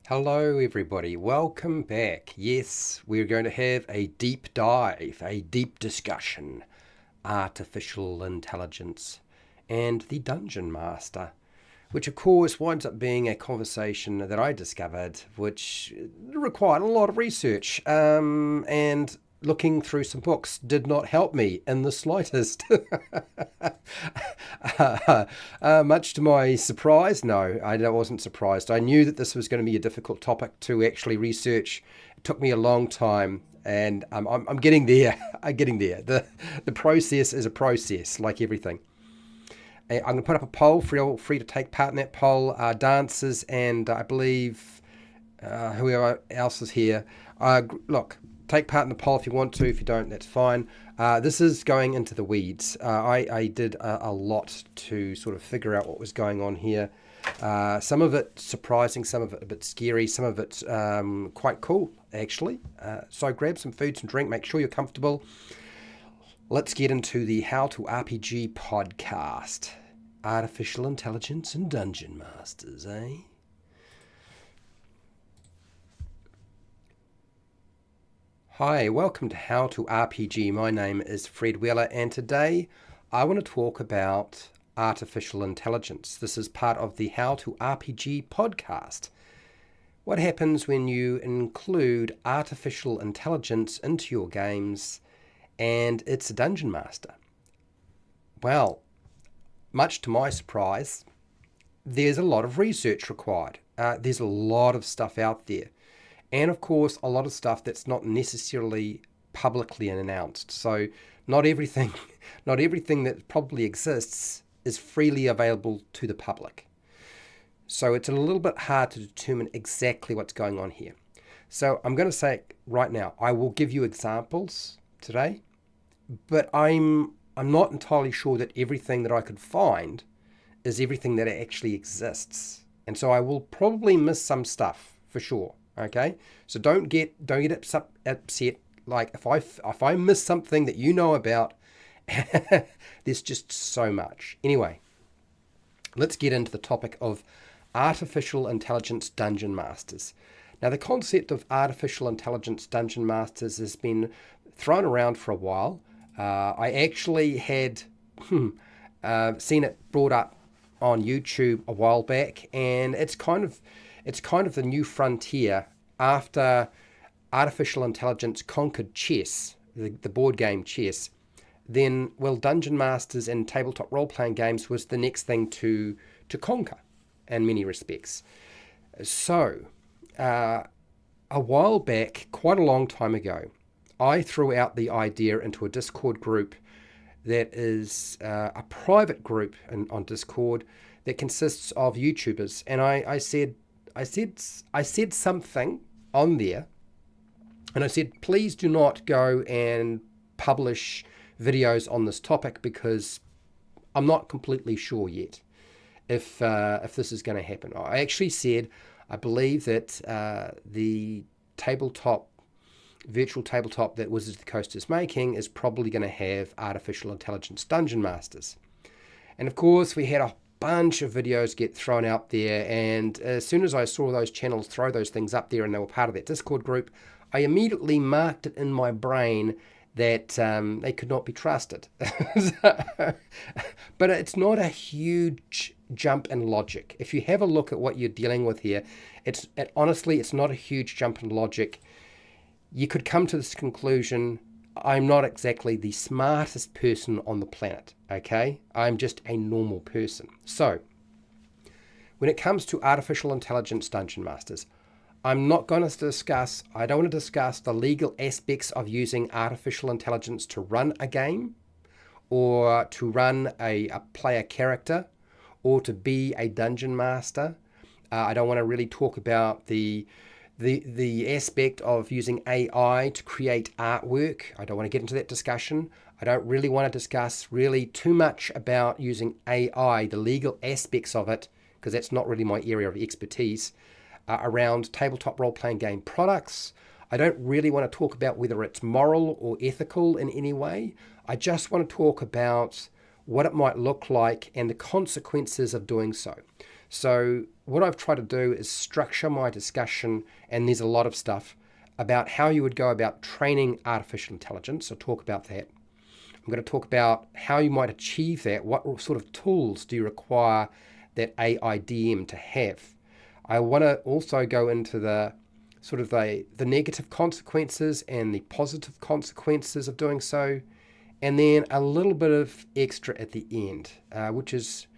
Hello everybody, welcome back. Yes, we're going to have a deep dive, a deep discussion, artificial intelligence and the Dungeon Master, which of course winds up being a conversation that I discovered which required a lot of research and looking through some books did not help me in the slightest. Much to my surprise, no, I wasn't surprised. I knew that this was going to be a difficult topic to actually research. It took me a long time, and I'm getting there. I'm getting there. The process is a process, like everything. I'm going to put up a poll. Feel free to take part in that poll. Dancers and I believe whoever else is here. Look, take part in the poll if you want to. If you don't, that's fine. This is going into the weeds. I did a lot to sort of figure out what was going on here. Some of it surprising, some of it a bit scary, some of it quite cool, actually. So grab some food, some drink, make sure you're comfortable. Let's get into the How to RPG podcast. Artificial Intelligence and Dungeon Masters, eh? Hi, welcome to How to RPG. My name is Fred Wheeler, and today I want to talk about artificial intelligence. This is part of the How to RPG podcast. What happens when you include artificial intelligence into your games and it's a dungeon master? Well, much to my surprise, there's a lot of research required. There's a lot of stuff out there. And of course, a lot of stuff that's not necessarily publicly announced. So not everything, not everything that probably exists is freely available to the public. So it's a little bit hard to determine exactly what's going on here. So I'm going to say right now, I will give you examples today, but I'm not entirely sure that everything that I could find is everything that actually exists. And so I will probably miss some stuff for sure. Okay, so don't get upset. Like if I miss something that you know about, there's just so much. Anyway, let's get into the topic of artificial intelligence dungeon masters. Now, the concept of artificial intelligence dungeon masters has been thrown around for a while. I actually had seen it brought up on YouTube a while back, and it's kind of the new frontier after artificial intelligence conquered chess, the board game chess. Then, well, Dungeon Masters and tabletop role-playing games was the next thing to conquer in many respects. So, a while back, quite a long time ago, I threw out the idea into a Discord group that is a private group on Discord that consists of YouTubers, and I said something on there, and I said, please do not go and publish videos on this topic because I'm not completely sure yet if this is going to happen. I actually said I believe that the virtual tabletop that Wizards of the Coast is making is probably going to have artificial intelligence dungeon masters. And of course, we had a bunch of videos get thrown out there, and as soon as I saw those channels throw those things up there and they were part of that Discord group, I immediately marked it in my brain that they could not be trusted. But it's not a huge jump in logic. If you have a look at what you're dealing with here, honestly, it's not a huge jump in logic. You could come to this conclusion: I'm not exactly the smartest person on the planet, okay? I'm just a normal person. So, when it comes to artificial intelligence dungeon masters, I don't want to discuss the legal aspects of using artificial intelligence to run a game, or to run a player character, or to be a dungeon master. I don't want to really talk about the aspect of using AI to create artwork. I don't want to get into that discussion. I don't really want to discuss really too much about using AI, the legal aspects of it, because that's not really my area of expertise, around tabletop role-playing game products. I don't really want to talk about whether it's moral or ethical in any way. I just want to talk about what it might look like, and the consequences of doing so. So what I've tried to do is structure my discussion, and there's a lot of stuff about how you would go about training artificial intelligence. I'll talk about that. I'm going to talk about how you might achieve that. What sort of tools do you require that AIDM to have? I want to also go into the sort of the negative consequences and the positive consequences of doing so, and then a little bit of extra at the end, which is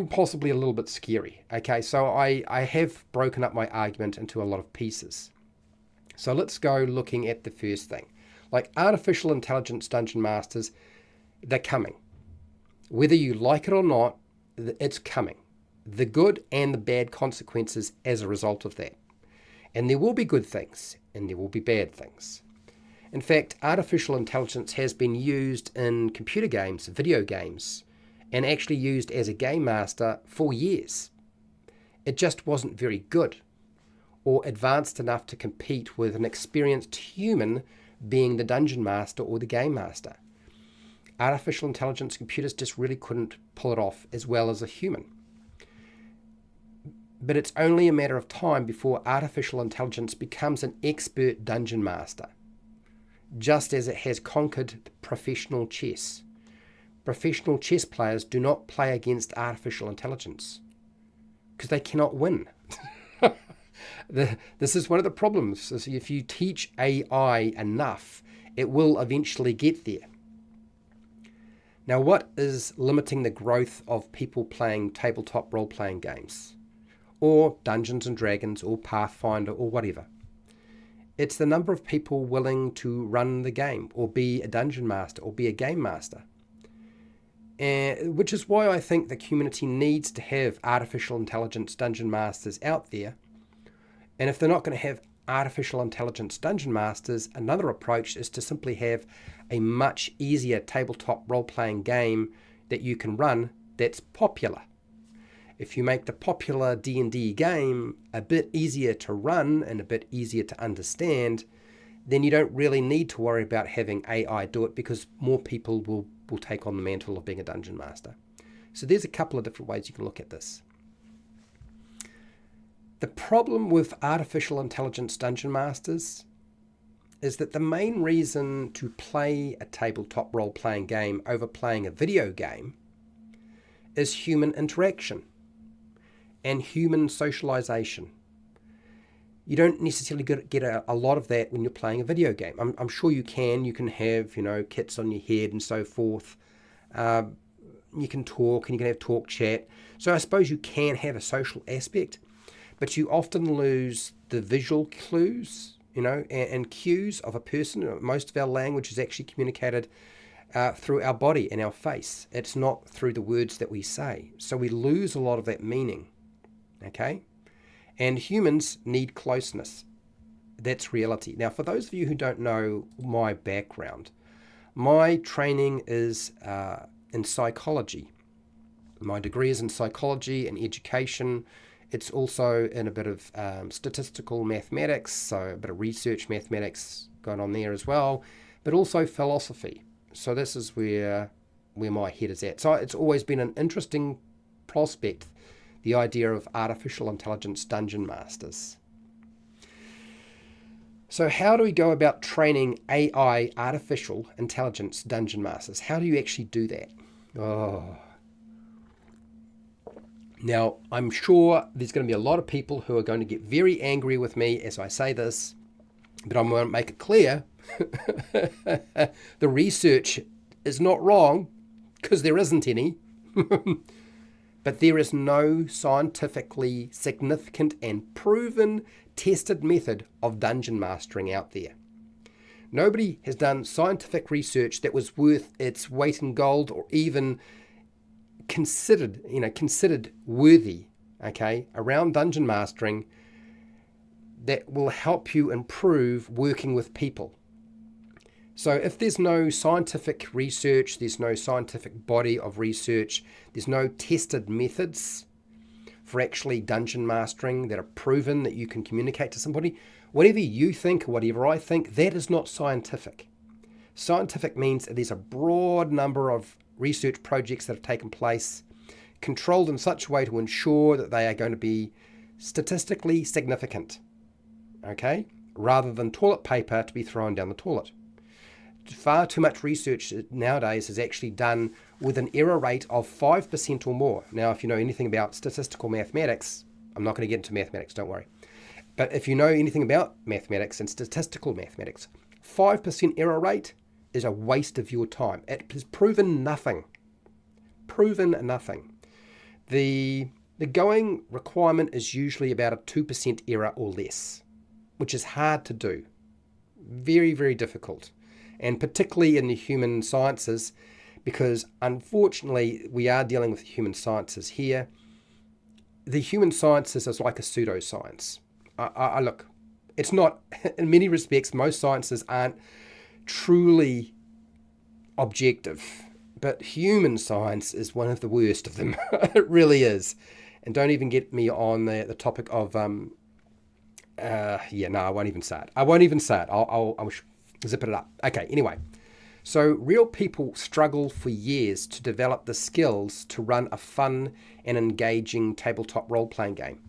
possibly a little bit scary. Okay, so I have broken up my argument into a lot of pieces. So let's go looking at the first thing. Like artificial intelligence dungeon masters, they're coming. Whether you like it or not, it's coming. The good and the bad consequences as a result of that. And there will be good things and there will be bad things. In fact, artificial intelligence has been used in computer games, video games, and actually used as a game master for years. It just wasn't very good or advanced enough to compete with an experienced human being the dungeon master or the game master. Artificial intelligence computers just really couldn't pull it off as well as a human. But it's only a matter of time before artificial intelligence becomes an expert dungeon master, just as it has conquered professional chess. Professional chess players do not play against artificial intelligence because they cannot win. This is one of the problems. Is if you teach AI enough, it will eventually get there. Now, what is limiting the growth of people playing tabletop role-playing games, or Dungeons and Dragons, or Pathfinder, or whatever? It's the number of people willing to run the game, or be a dungeon master, or be a game master. Which is why I think the community needs to have artificial intelligence dungeon masters out there. And if they're not going to have artificial intelligence dungeon masters, another approach is to simply have a much easier tabletop role-playing game that you can run that's popular. If you make the popular D&D game a bit easier to run and a bit easier to understand, then you don't really need to worry about having AI do it, because more people will take on the mantle of being a dungeon master. So there's a couple of different ways you can look at this. The problem with artificial intelligence dungeon masters is that the main reason to play a tabletop role-playing game over playing a video game is human interaction and human socialization. You don't necessarily get a lot of that when you're playing a video game. I'm sure you can. You can have, kits on your head and so forth. You can talk and you can have talk chat. So I suppose you can have a social aspect, but you often lose the visual clues, and cues of a person. Most of our language is actually communicated through our body and our face. It's not through the words that we say. So we lose a lot of that meaning, okay? And humans need closeness. That's reality. Now, for those of you who don't know my background, my training is in psychology. My degree is in psychology and education. It's also in a bit of statistical mathematics, so a bit of research mathematics going on there as well, but also philosophy. So this is where my head is at. So it's always been an interesting prospect, the idea of artificial intelligence dungeon masters. So how do we go about training AI, artificial intelligence dungeon masters? How do you actually do that? Now, I'm sure there's going to be a lot of people who are going to get very angry with me as I say this, but I'm going to make it clear. The research is not wrong, because there isn't any. But there is no scientifically significant and proven tested method of dungeon mastering out there. Nobody has done scientific research that was worth its weight in gold, or even considered worthy, okay, around dungeon mastering, that will help you improve working with people. So if there's no scientific research, there's no scientific body of research, there's no tested methods for actually dungeon mastering that are proven that you can communicate to somebody, whatever you think or whatever I think, that is not scientific. Scientific means that there's a broad number of research projects that have taken place, controlled in such a way to ensure that they are going to be statistically significant, okay, rather than toilet paper to be thrown down the toilet. Far too much research nowadays is actually done with an error rate of 5% or more. Now, if you know anything about statistical mathematics, I'm not going to get into mathematics, don't worry. But if you know anything about mathematics and statistical mathematics, 5% error rate is a waste of your time. It has proven nothing. Proven nothing. The going requirement is usually about a 2% error or less, which is hard to do. Very, very difficult. And particularly in the human sciences, because unfortunately we are dealing with human sciences here. The human sciences is like a pseudoscience. Look, it's not, in many respects, most sciences aren't truly objective, but human science is one of the worst of them. It really is. And don't even get me on the topic of, I won't even say it. I'll zip it up. Okay, anyway. So real people struggle for years to develop the skills to run a fun and engaging tabletop role-playing game.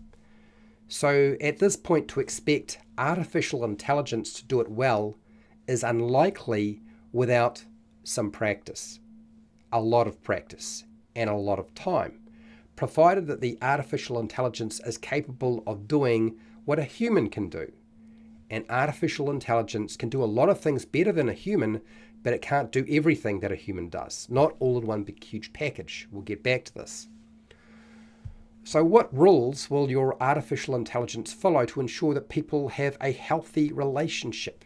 So at this point, to expect artificial intelligence to do it well is unlikely without some practice, a lot of practice, and a lot of time, provided that the artificial intelligence is capable of doing what a human can do. And artificial intelligence can do a lot of things better than a human, but it can't do everything that a human does. Not all in one big huge package. We'll get back to this. So what rules will your artificial intelligence follow to ensure that people have a healthy relationship?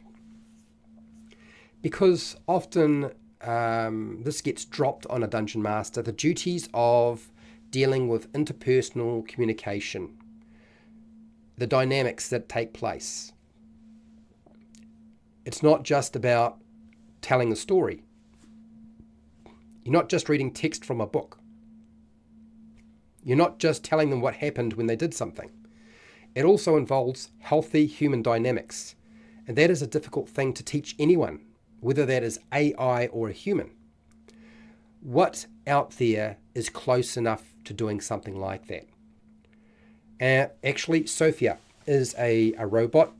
Because often this gets dropped on a dungeon master, the duties of dealing with interpersonal communication, the dynamics that take place. It's not just about telling a story. You're not just reading text from a book. You're not just telling them what happened when they did something. It also involves healthy human dynamics. And that is a difficult thing to teach anyone, whether that is AI or a human. What out there is close enough to doing something like that? Actually, Sophia is a robot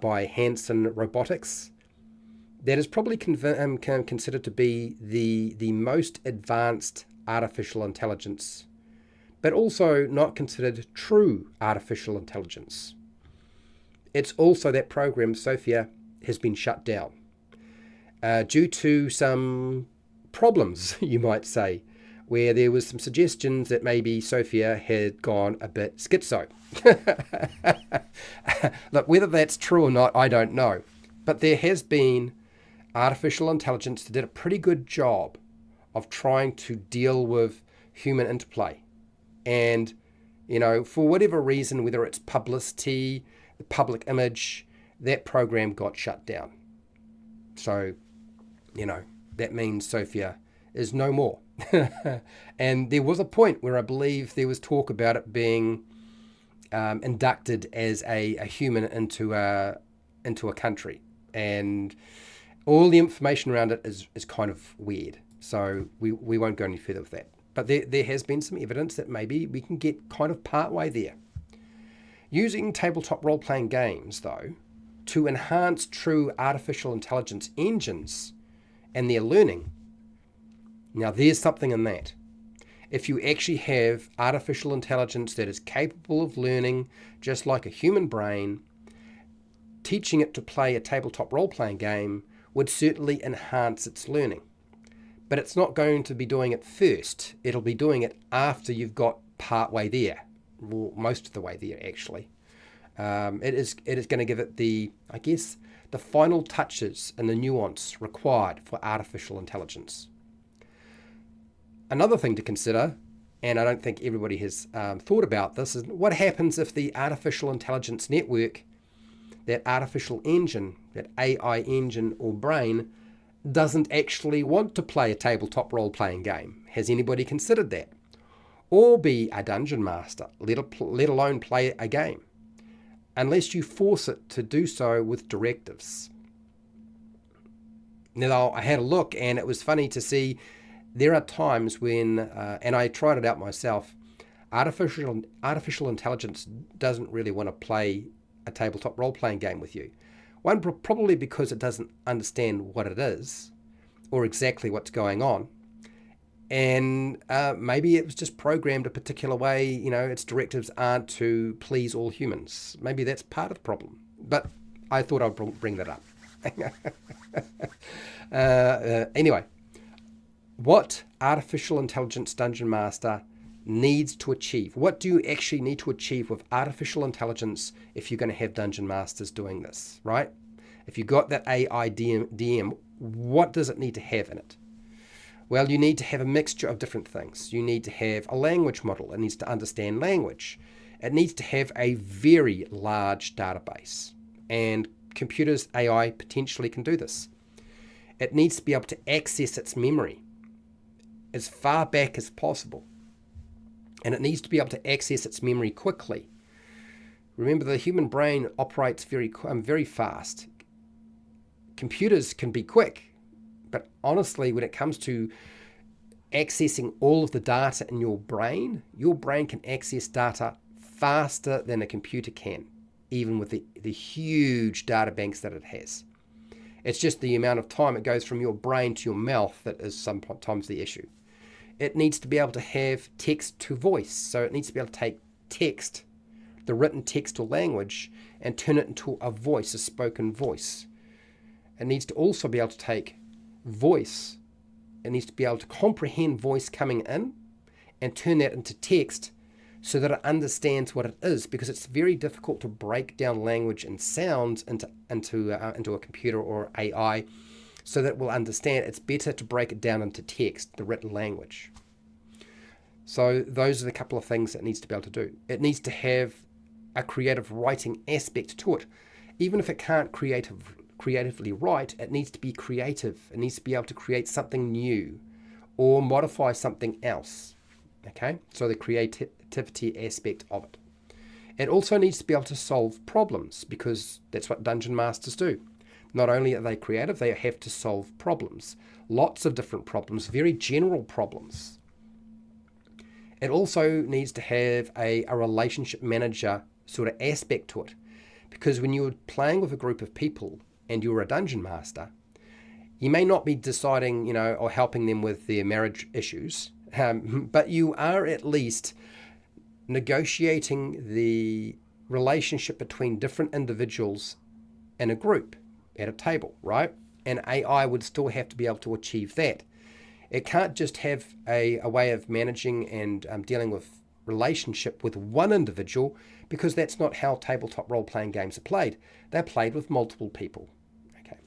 by Hanson Robotics that is probably considered to be the most advanced artificial intelligence, but also not considered true artificial intelligence. It's also that program, Sophia, has been shut down due to some problems, you might say, where there was some suggestions that maybe Sophia had gone a bit schizo. Look, whether that's true or not, I don't know. But there has been artificial intelligence that did a pretty good job of trying to deal with human interplay. And, you know, for whatever reason, whether it's publicity, the public image, that program got shut down. So, you know, that means Sophia is no more. And there was a point where I believe there was talk about it being inducted as a human into a country. And all the information around it is kind of weird. So we won't go any further with that. But there has been some evidence that maybe we can get kind of partway there. Using tabletop role-playing games, though, to enhance true artificial intelligence engines and their learning. Now, there's something in that. If you actually have artificial intelligence that is capable of learning just like a human brain, teaching it to play a tabletop role-playing game would certainly enhance its learning. But it's not going to be doing it first. It'll be doing it after you've got part way there. Well, most of the way there, actually. It is going to give it the final touches and the nuance required for artificial intelligence. Another thing to consider, and I don't think everybody has thought about this, is what happens if the artificial intelligence network, that artificial engine, that AI engine or brain, doesn't actually want to play a tabletop role-playing game. Has anybody considered that? Or be a dungeon master, let alone play a game, unless you force it to do so with directives. Now, I had a look, and it was funny to see there are times when, and I tried it out myself, artificial intelligence doesn't really want to play a tabletop role-playing game with you. One, probably because it doesn't understand what it is or exactly what's going on. And maybe it was just programmed a particular way. Its directives aren't to please all humans. Maybe that's part of the problem. But I thought I'd bring that up. Anyway, what artificial intelligence Dungeon Master needs to achieve? What do you actually need to achieve with artificial intelligence if you're going to have Dungeon Masters doing this, right? If you've got that AI DM, what does it need to have in it? Well, you need to have a mixture of different things. You need to have a language model. It needs to understand language. It needs to have a very large database. And computers, AI, potentially can do this. It needs to be able to access its memory as far back as possible. And it needs to be able to access its memory quickly. Remember, the human brain operates very fast. Computers can be quick, but honestly, when it comes to accessing all of the data in your brain can access data faster than a computer can, even with the huge data banks that it has. It's just the amount of time it goes from your brain to your mouth that is sometimes the issue. It needs to be able to have text to voice. So it needs to be able to take text, the written text or language, and turn it into a voice, a spoken voice. It needs to also be able to take voice. It needs to be able to comprehend voice coming in and turn that into text so that it understands what it is, because it's very difficult to break down language and sounds into a computer or AI so that it will understand. It's better to break it down into text, the written language. So those are the couple of things it needs to be able to do. It needs to have a creative writing aspect to it. Even if it can't creatively write, it needs to be creative. It needs to be able to create something new or modify something else. Okay, so the creativity aspect of it. It also needs to be able to solve problems, because that's what Dungeon Masters do. Not only are they creative, they have to solve problems. Lots of different problems, very general problems. It also needs to have a relationship manager sort of aspect to it, because when you're playing with a group of people and you're a Dungeon Master, you may not be deciding, or helping them with their marriage issues, but you are at least negotiating the relationship between different individuals in a group at a table, right? And AI would still have to be able to achieve that. It can't just have a way of managing and dealing with relationship with one individual, because that's not how tabletop role-playing games are played. They're played with multiple people. Okay.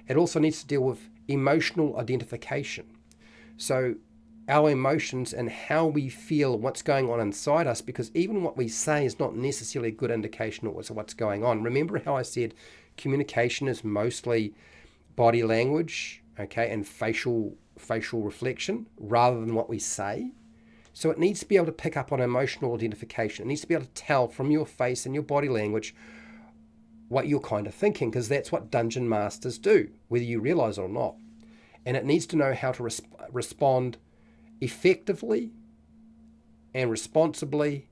It also needs to deal with emotional identification. So our emotions and how we feel, what's going on inside us, because even what we say is not necessarily a good indication of what's going on. Remember how I said communication is mostly body language, okay, and facial reflection rather than what we say. So it needs to be able to pick up on emotional identification. It needs to be able to tell from your face and your body language what you're kind of thinking, because that's what Dungeon Masters do, whether you realize it or not. And it needs to know how to respond effectively and responsibly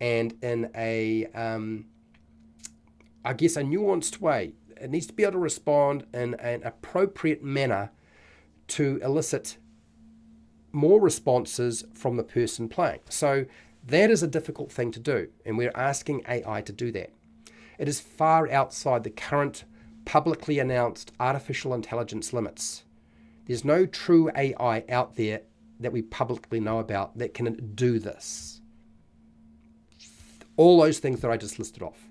and in a nuanced way. It needs to be able to respond in an appropriate manner to elicit more responses from the person playing. So that is a difficult thing to do, and we're asking AI to do that. It is far outside the current publicly announced artificial intelligence limits. There's no true AI out there that we publicly know about that can do this. All those things that I just listed off.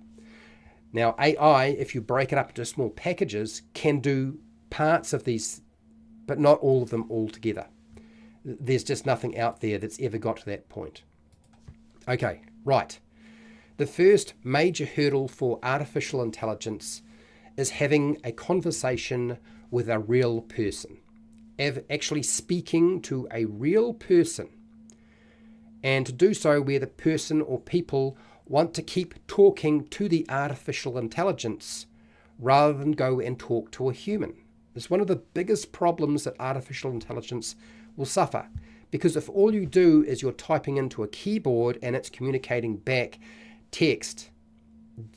Now, AI, if you break it up into small packages, can do parts of these, but not all of them all together. There's just nothing out there that's ever got to that point. Okay, right. The first major hurdle for artificial intelligence is having a conversation with a real person. Actually speaking to a real person. And to do so where the person or people want to keep talking to the artificial intelligence rather than go and talk to a human. It's one of the biggest problems that artificial intelligence will suffer. Because if all you do is you're typing into a keyboard and it's communicating back text,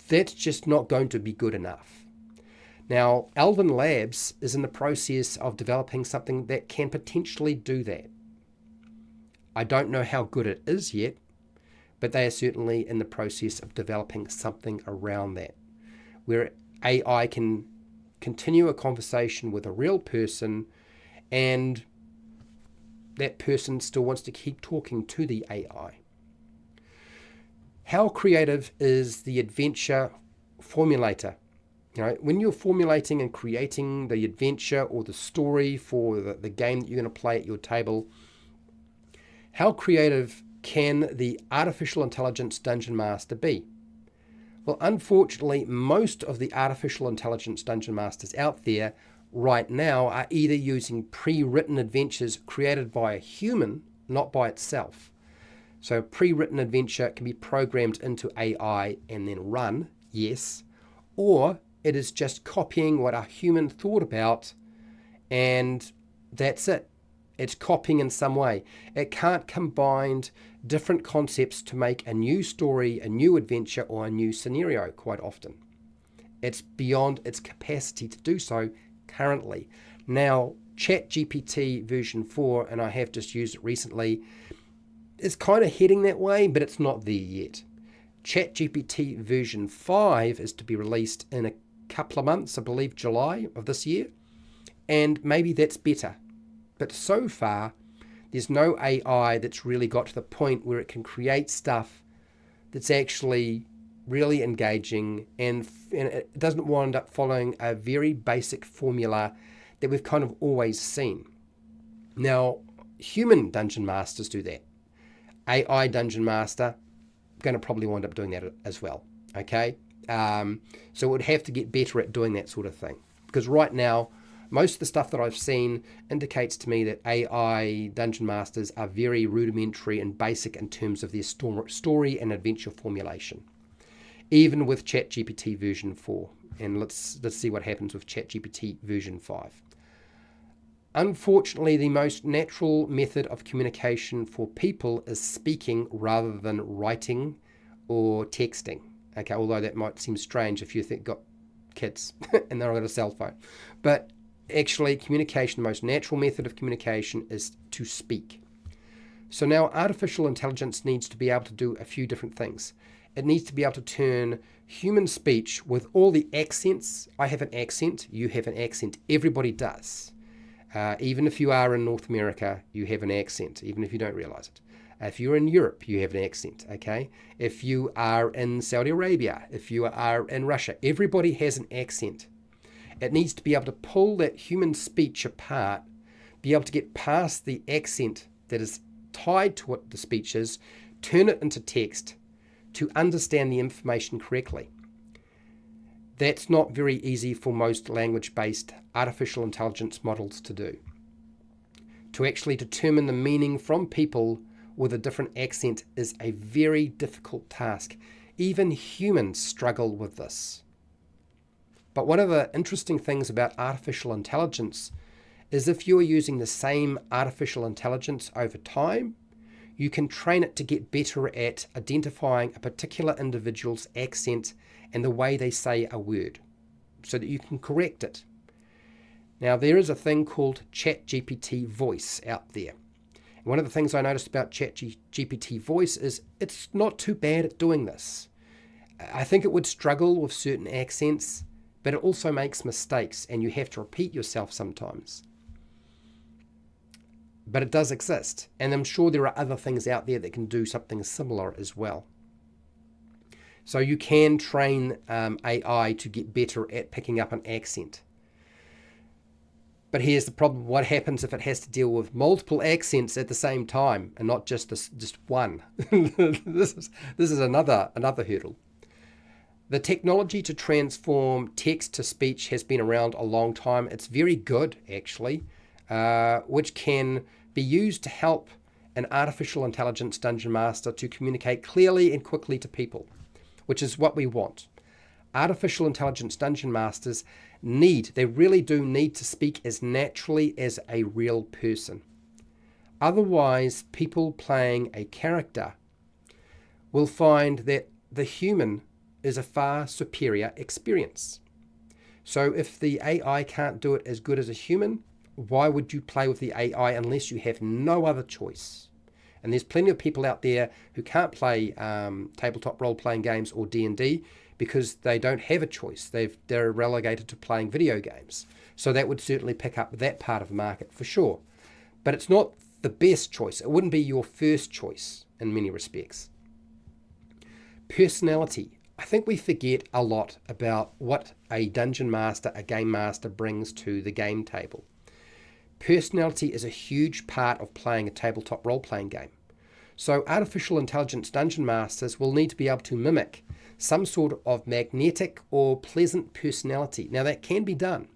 that's just not going to be good enough. Now, Alvin Labs is in the process of developing something that can potentially do that. I don't know how good it is yet, but they are certainly in the process of developing something around that, where AI can continue a conversation with a real person and that person still wants to keep talking to the AI. How creative is the adventure formulator? When you're formulating and creating the adventure or the story for the game that you're going to play at your table, how creative can the artificial intelligence dungeon master be? Well, unfortunately, most of the artificial intelligence dungeon masters out there right now are either using pre-written adventures created by a human, not by itself. So a pre-written adventure can be programmed into AI and then run, yes, or it is just copying what a human thought about and that's it. It's copying in some way. It can't combine different concepts to make a new story, a new adventure, or a new scenario quite often. It's beyond its capacity to do so currently. Now, ChatGPT version 4, and I have just used it recently, is kind of heading that way, but it's not there yet. ChatGPT version 5 is to be released in a couple of months, I believe July of this year, and maybe that's better. But so far, there's no AI that's really got to the point where it can create stuff that's actually really engaging and it doesn't wind up following a very basic formula that we've kind of always seen. Now, human dungeon masters do that. AI dungeon master, going to probably wind up doing that as well. Okay? So it would have to get better at doing that sort of thing. Because right now, most of the stuff that I've seen indicates to me that AI dungeon masters are very rudimentary and basic in terms of their story and adventure formulation. Even with ChatGPT version 4. And let's see what happens with ChatGPT version 5. Unfortunately, the most natural method of communication for people is speaking rather than writing or texting. Okay, although that might seem strange if you got kids and they're on a cell phone. But actually, communication, the most natural method of communication is to speak. So now artificial intelligence needs to be able to do a few different things. It needs to be able to turn human speech with all the accents. I have an accent, you have an accent, everybody does. Even if you are in North America, you have an accent, even if you don't realize it. If you're in Europe, you have an accent, okay? If you are in Saudi Arabia, if you are in Russia, everybody has an accent. It needs to be able to pull that human speech apart, be able to get past the accent that is tied to what the speech is, turn it into text to understand the information correctly. That's not very easy for most language-based artificial intelligence models to do. To actually determine the meaning from people with a different accent is a very difficult task. Even humans struggle with this. But one of the interesting things about artificial intelligence is if you are using the same artificial intelligence over time, you can train it to get better at identifying a particular individual's accent and the way they say a word so that you can correct it. Now, there is a thing called ChatGPT Voice out there. And one of the things I noticed about ChatGPT Voice is it's not too bad at doing this. I think it would struggle with certain accents, but it also makes mistakes and you have to repeat yourself sometimes. But it does exist, and I'm sure there are other things out there that can do something similar as well. So you can train AI to get better at picking up an accent. But here's the problem. What happens if it has to deal with multiple accents at the same time and not just one? This is another hurdle. The technology to transform text to speech has been around a long time. It's very good, actually, which can be used to help an artificial intelligence dungeon master to communicate clearly and quickly to people, which is what we want. artificial intelligence dungeon masters they really do need to speak as naturally as a real person. Otherwise, people playing a character will find that the human is a far superior experience. So if the AI can't do it as good as a human, why would you play with the AI unless you have no other choice? And there's plenty of people out there who can't play tabletop role-playing games or D&D because they don't have a choice. They're relegated to playing video games. So that would certainly pick up that part of the market for sure. But it's not the best choice. It wouldn't be your first choice in many respects. Personality. I think we forget a lot about what a dungeon master, a game master brings to the game table. Personality is a huge part of playing a tabletop role-playing game. So artificial intelligence dungeon masters will need to be able to mimic some sort of magnetic or pleasant personality. Now that can be done,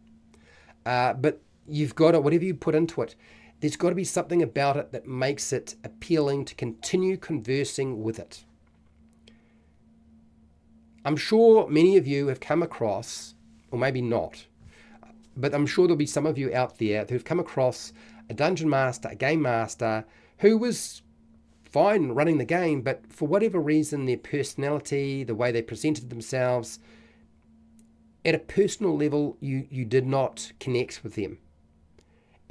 but you've got to, whatever you put into it, there's got to be something about it that makes it appealing to continue conversing with it. I'm sure many of you have come across, or maybe not, but I'm sure there'll be some of you out there who've come across a dungeon master, a game master, who was fine running the game, but for whatever reason, their personality, the way they presented themselves, at a personal level, you did not connect with them.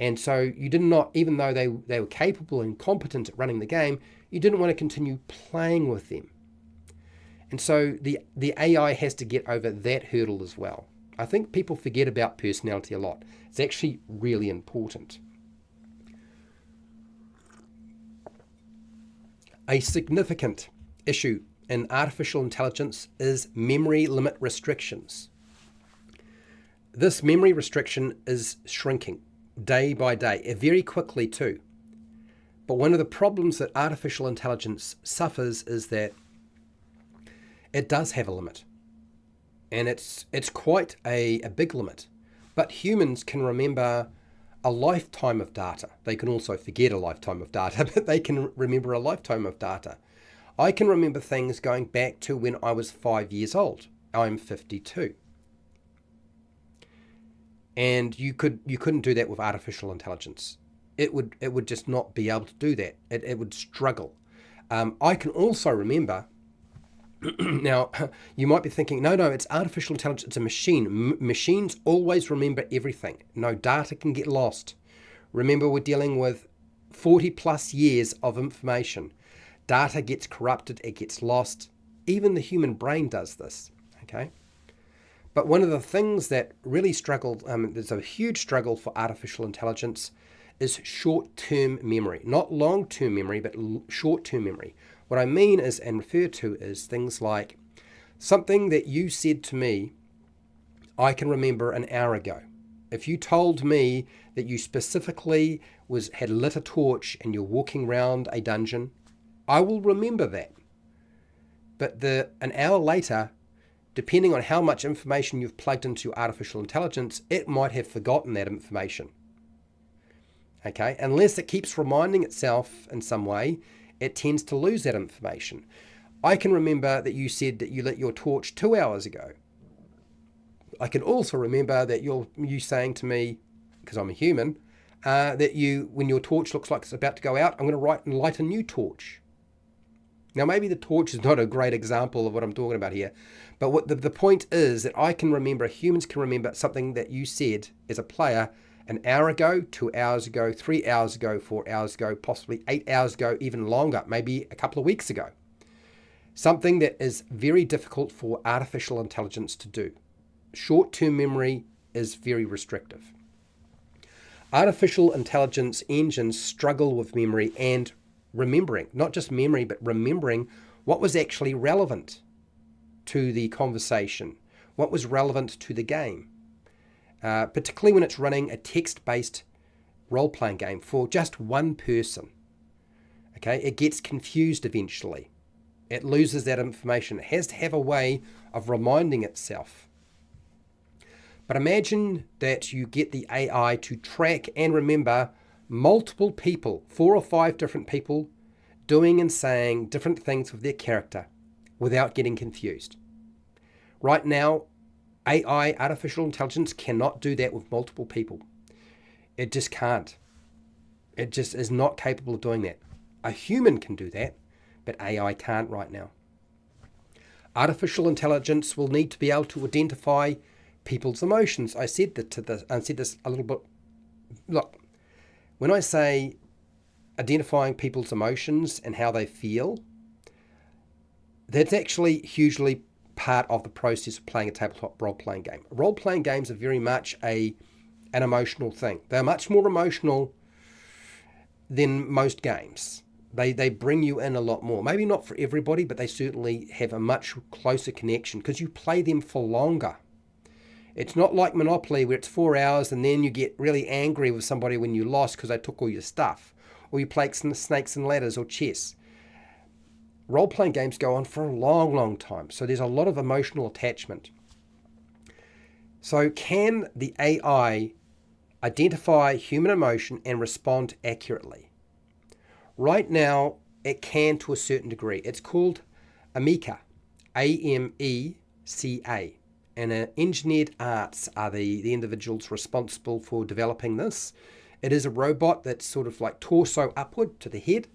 And so you did not, even though they were capable and competent at running the game, you didn't want to continue playing with them. And so the AI has to get over that hurdle as well. I think people forget about personality a lot. It's actually really important. A significant issue in artificial intelligence is memory limit restrictions. This memory restriction is shrinking day by day, very quickly too. But one of the problems that artificial intelligence suffers is that it does have a limit. And it's quite a big limit. But humans can remember a lifetime of data. They can also forget a lifetime of data, but they can remember a lifetime of data. I can remember things going back to when I was 5 years old. I'm 52. And you couldn't do that with artificial intelligence. It would just not be able to do that. It would struggle. I can also remember. Now, you might be thinking, no, it's artificial intelligence, it's a machine. Machines always remember everything. No, data can get lost. Remember, we're dealing with 40 plus years of information. Data gets corrupted, it gets lost. Even the human brain does this, okay? But one of the things that really struggled, there's a huge struggle for artificial intelligence, is short-term memory. Not long-term memory, but short-term memory. What I mean is, and refer to, is things like something that you said to me, I can remember an hour ago. If you told me that you specifically had lit a torch and you're walking around a dungeon, I will remember that. But an hour later, depending on how much information you've plugged into artificial intelligence, it might have forgotten that information. Okay, unless it keeps reminding itself in some way, it tends to lose that information. I can remember that you said that you lit your torch 2 hours ago. I can also remember that you saying to me, because I'm a human, that when your torch looks like it's about to go out, I'm going to light a new torch. Now, maybe the torch is not a great example of what I'm talking about here, but what the point is that humans can remember something that you said as a player an hour ago, 2 hours ago, 3 hours ago, 4 hours ago, possibly 8 hours ago, even longer, maybe a couple of weeks ago. Something that is very difficult for artificial intelligence to do. Short-term memory is very restrictive. Artificial intelligence engines struggle with memory and remembering, not just memory, but remembering what was actually relevant to the conversation, what was relevant to the game. Particularly when it's running a text-based role-playing game for just one person. Okay, it gets confused eventually. It loses that information. It has to have a way of reminding itself. But imagine that you get the AI to track and remember multiple people, 4 or 5 different people, doing and saying different things with their character without getting confused. Right now, AI, artificial intelligence, cannot do that with multiple people. It just can't. It just is not capable of doing that. A human can do that, but AI can't right now. Artificial intelligence will need to be able to identify people's emotions. I said this a little bit. Look, when I say identifying people's emotions and how they feel, that's actually hugely part of the process of playing a tabletop role-playing game. Role-playing games are very much an emotional thing. They're much more emotional than most games. They bring you in a lot more. Maybe not for everybody, but they certainly have a much closer connection because you play them for longer. It's not like Monopoly where it's 4 hours and then you get really angry with somebody when you lost because they took all your stuff. Or you play snakes and ladders or chess. Role-playing games go on for a long, long time. So there's a lot of emotional attachment. So can the AI identify human emotion and respond accurately? Right now, it can to a certain degree. It's called Ameca, A-M-E-C-A. And Engineered Arts are the individuals responsible for developing this. It is a robot that's sort of like torso upward to the head,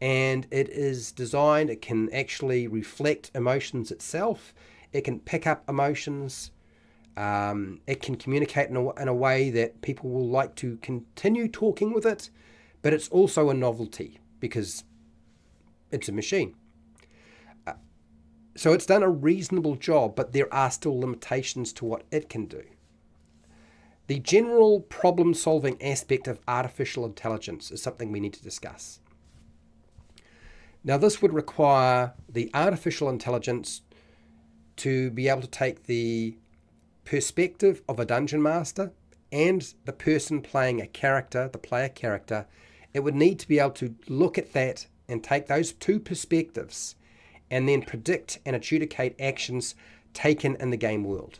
and it is designed, it can actually reflect emotions itself. It can pick up emotions. It can communicate in a way that people will like to continue talking with it, but it's also a novelty because it's a machine. So it's done a reasonable job, but there are still limitations to what it can do. The general problem-solving aspect of artificial intelligence is something we need to discuss. Now, this would require the artificial intelligence to be able to take the perspective of a dungeon master and the person playing a character, the player character. It would need to be able to look at that and take those two perspectives and then predict and adjudicate actions taken in the game world,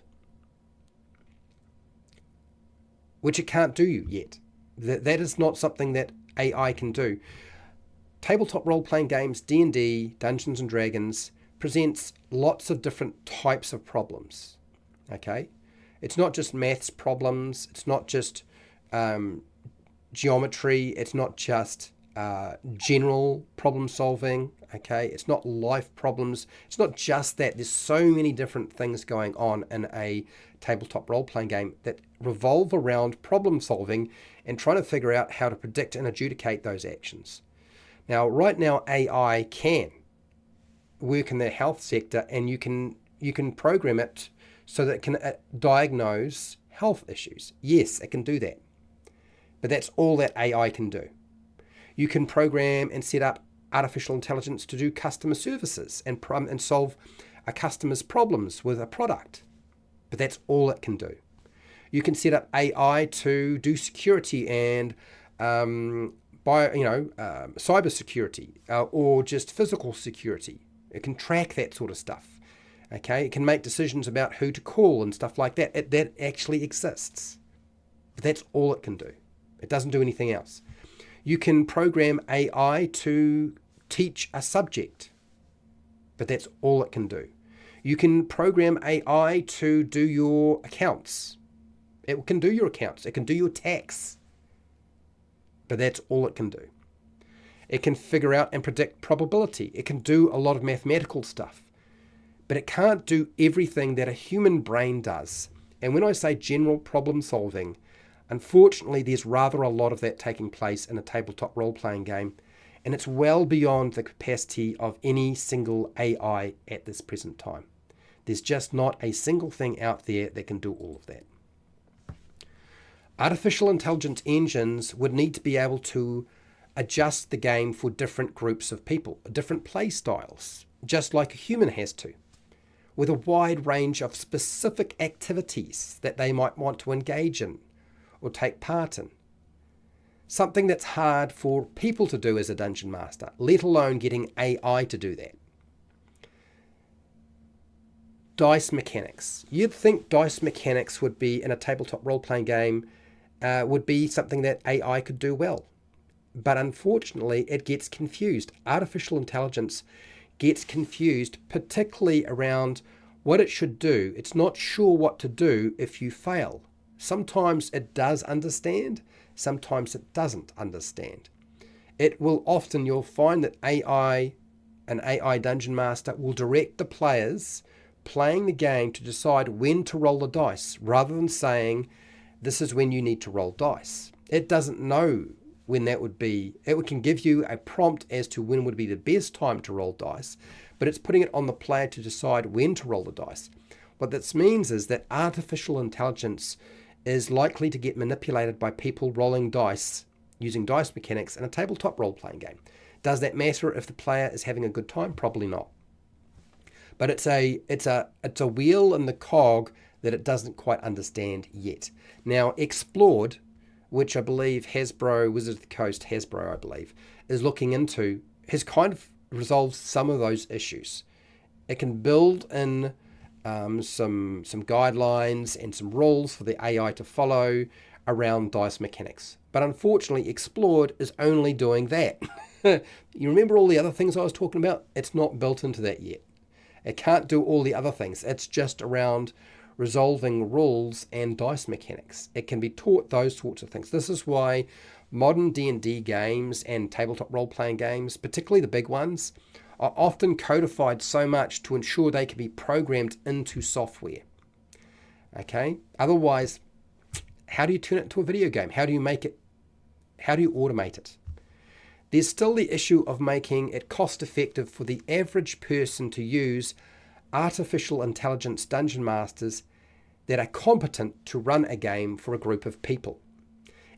which it can't do yet. That is not something that AI can do. Tabletop role-playing games, D&D, Dungeons and Dragons, presents lots of different types of problems. Okay, it's not just maths problems. It's not just geometry. It's not just general problem solving. Okay, it's not life problems. It's not just that. There's so many different things going on in a tabletop role-playing game that revolve around problem solving and trying to figure out how to predict and adjudicate those actions. Now, right now, AI can work in the health sector, and you can program it so that it can diagnose health issues. Yes, it can do that. But that's all that AI can do. You can program and set up artificial intelligence to do customer services and solve a customer's problems with a product. But that's all it can do. You can set up AI to do security and cyber security or just physical security. It can track that sort of stuff. Okay, it can make decisions about who to call and stuff like that. That actually exists. But that's all it can do. It doesn't do anything else. You can program AI to teach a subject, but that's all it can do. You can program AI to do your accounts. It can do your accounts. It can do your tax, but that's all it can do. It can figure out and predict probability. It can do a lot of mathematical stuff, but it can't do everything that a human brain does. And when I say general problem solving, unfortunately, there's rather a lot of that taking place in a tabletop role-playing game, and it's well beyond the capacity of any single AI at this present time. There's just not a single thing out there that can do all of that. Artificial intelligence engines would need to be able to adjust the game for different groups of people, different play styles, just like a human has to, with a wide range of specific activities that they might want to engage in or take part in. Something that's hard for people to do as a dungeon master, let alone getting AI to do that. Dice mechanics. You'd think dice mechanics would be, in a tabletop role-playing game, would be something that AI could do well. But unfortunately, it gets confused. Artificial intelligence gets confused, particularly around what it should do, it's not sure what to do if you fail. Sometimes it does understand, sometimes it doesn't understand. It will often, you'll find that an AI Dungeon Master will direct the players playing the game to decide when to roll the dice, rather than saying, this is when you need to roll dice. It doesn't know when that would be. It can give you a prompt as to when would be the best time to roll dice, but it's putting it on the player to decide when to roll the dice. What this means is that artificial intelligence is likely to get manipulated by people rolling dice using dice mechanics in a tabletop role-playing game. Does that matter if the player is having a good time? Probably not. But it's a wheel in the cog that it doesn't quite understand yet. Now, Explored, which I believe Hasbro, Wizards of the Coast, Hasbro, I believe, is looking into, has kind of resolved some of those issues. It can build in some guidelines and some rules for the AI to follow around dice mechanics. But unfortunately, Explored is only doing that. You remember all the other things I was talking about? It's not built into that yet. It can't do all the other things. It's just around resolving rules and dice mechanics. It can be taught those sorts of things. This is why modern D&D games and tabletop role-playing games, particularly the big ones, are often codified so much to ensure they can be programmed into software. Okay? Otherwise, how do you turn it into a video game? How do you make it? How do you automate it? There's still the issue of making it cost-effective for the average person to use artificial intelligence dungeon masters that are competent to run a game for a group of people.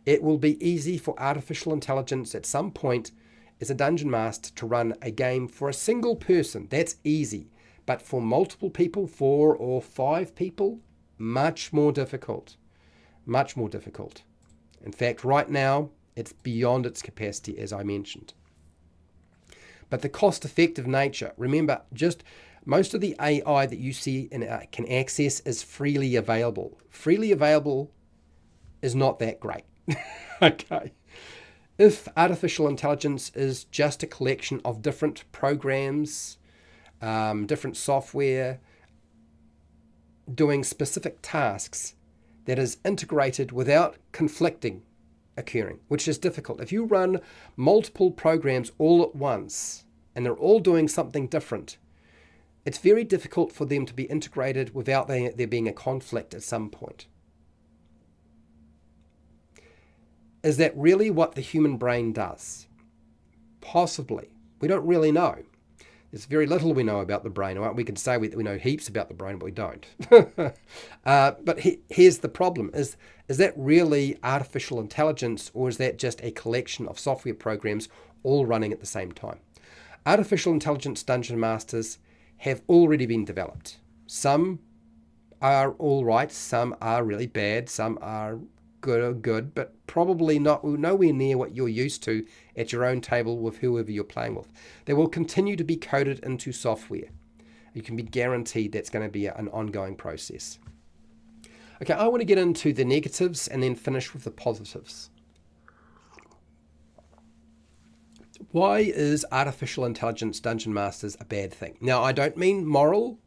It will be easy for artificial intelligence at some point as a dungeon master to run a game for a single person. That's easy. But for multiple people, 4 or 5 people, much more difficult. Much more difficult. In fact, right now, it's beyond its capacity, as I mentioned. But the cost-effective nature, remember, just most of the AI that you see and can access is freely available. Freely available is not that great. Okay. If artificial intelligence is just a collection of different programs, different software, doing specific tasks that is integrated without conflicting occurring, which is difficult. If you run multiple programs all at once and they're all doing something different, it's very difficult for them to be integrated without there being a conflict at some point. Is that really what the human brain does? Possibly. We don't really know. There's very little we know about the brain. We can say we know heaps about the brain, but we don't. But here's the problem. Is that really artificial intelligence, or is that just a collection of software programs all running at the same time? Artificial intelligence dungeon masters have already been developed. Some are all right, some are really bad, some are good, but probably nowhere near what you're used to at your own table with whoever you're playing with. They will continue to be coded into software. You can be guaranteed that's going to be an ongoing process. Okay, I want to get into the negatives and then finish with the positives. Why is artificial intelligence dungeon masters a bad thing? Now, I don't mean moral.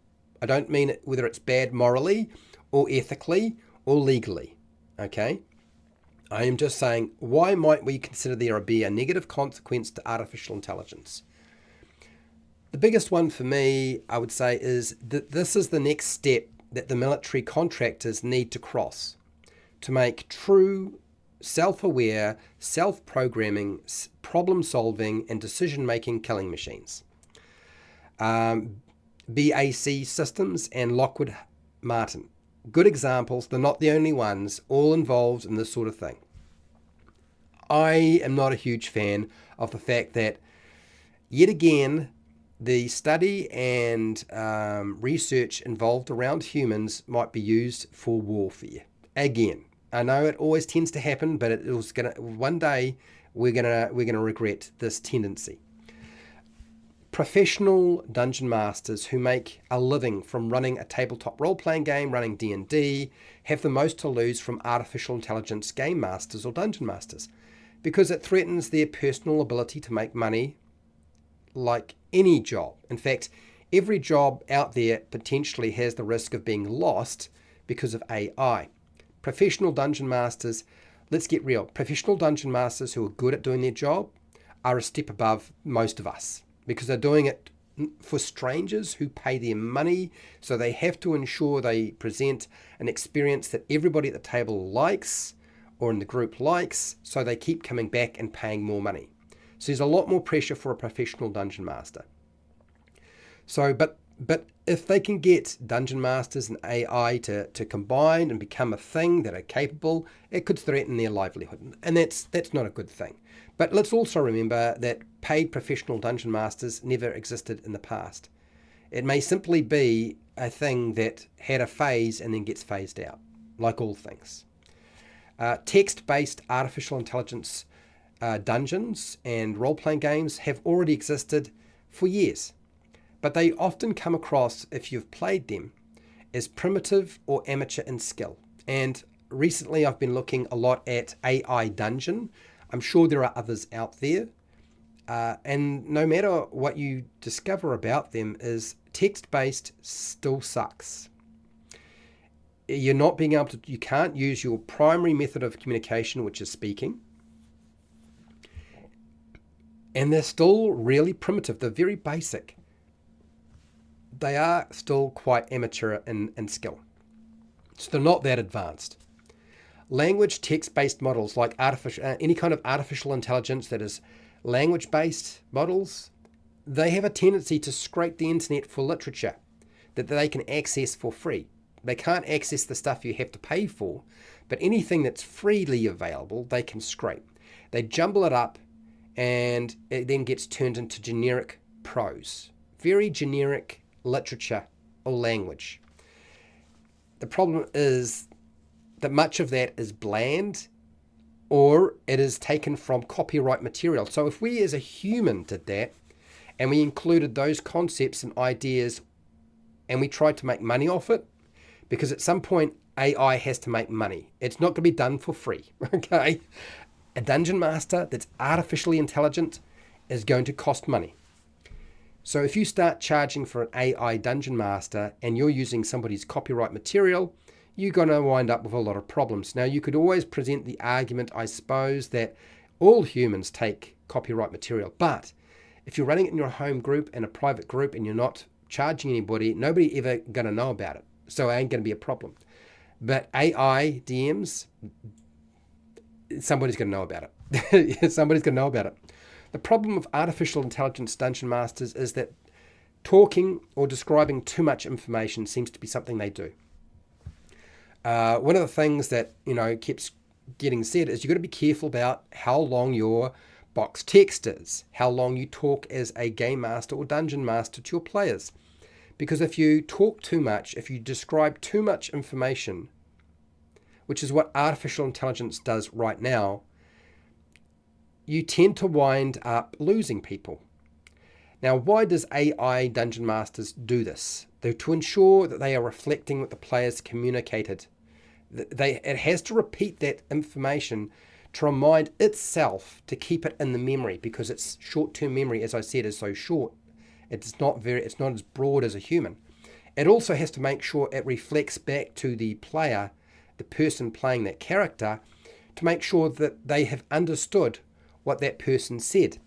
I don't mean whether it's bad morally or ethically or legally. Okay? I am just saying, why might we consider there to be a negative consequence to artificial intelligence? The biggest one for me, I would say, is that this is the next step that the military contractors need to cross to make true self-aware, self-programming, problem-solving, and decision-making killing machines. BAC Systems and Lockwood Martin. Good examples, they're not the only ones, all involved in this sort of thing. I am not a huge fan of the fact that, yet again, the study and research involved around humans might be used for warfare. Again, I know it always tends to happen, but it was one day we're gonna regret this tendency. Professional dungeon masters who make a living from running a tabletop role-playing game, running D&D, have the most to lose from artificial intelligence game masters or dungeon masters, because it threatens their personal ability to make money like any job. In fact, Every job out there potentially has the risk of being lost because of AI. Professional dungeon masters, let's get real. Professional dungeon masters who are good at doing their job are a step above most of us because they're doing it for strangers who pay them money, so they have to ensure they present an experience that everybody at the table likes or in the group likes, so they keep coming back and paying more money. So there's a lot more pressure for a professional dungeon master. So, but if they can get dungeon masters and AI to combine and become a thing that are capable, it could threaten their livelihood, and that's not a good thing. But let's also remember that paid professional dungeon masters never existed in the past. It may simply be a thing that had a phase and then gets phased out, like all things. Text-based artificial intelligence dungeons and role-playing games have already existed for years, but they often come across, if you've played them, as primitive or amateur in skill. And recently I've been looking a lot at AI Dungeon. I'm sure there are others out there. And no matter what you discover about them, is text-based still sucks. You're not being able to, you can't use your primary method of communication, which is speaking. And they're still really primitive. They're very basic. They are still quite amateur in skill. So they're not that advanced. Language text-based models like any kind of artificial intelligence that is language-based models, they have a tendency to scrape the internet for literature that they can access for free. They can't access the stuff you have to pay for, but anything that's freely available, they can scrape. They jumble it up and it then gets turned into generic prose. Very generic literature or language. The problem is that much of that is bland or it is taken from copyright material. So if we as a human did that and we included those concepts and ideas and we tried to make money off it, because at some point AI has to make money. It's not going to be done for free, okay? A dungeon master that's artificially intelligent is going to cost money. So if you start charging for an AI dungeon master and you're using somebody's copyright material, you're going to wind up with a lot of problems. Now, you could always present the argument, I suppose, that all humans take copyright material. But if you're running it in your home group and a private group and you're not charging anybody, nobody ever going to know about it. So it ain't going to be a problem. But AI DMs, somebody's going to know about it. Somebody's going to know about it. The problem with artificial intelligence dungeon masters is that talking or describing too much information seems to be something they do. One of the things that keeps getting said is you've got to be careful about how long your box text is, how long you talk as a game master or dungeon master to your players. Because if you talk too much, if you describe too much information, which is what artificial intelligence does right now, you tend to wind up losing people. Now, why does AI Dungeon Masters do this? They're to ensure that they are reflecting what the players communicated. It has to repeat that information to remind itself to keep it in the memory, because its short-term memory, as I said, is so short. It's not as broad as a human. It also has to make sure it reflects back to the player, the person playing that character, to make sure that they have understood what that person said.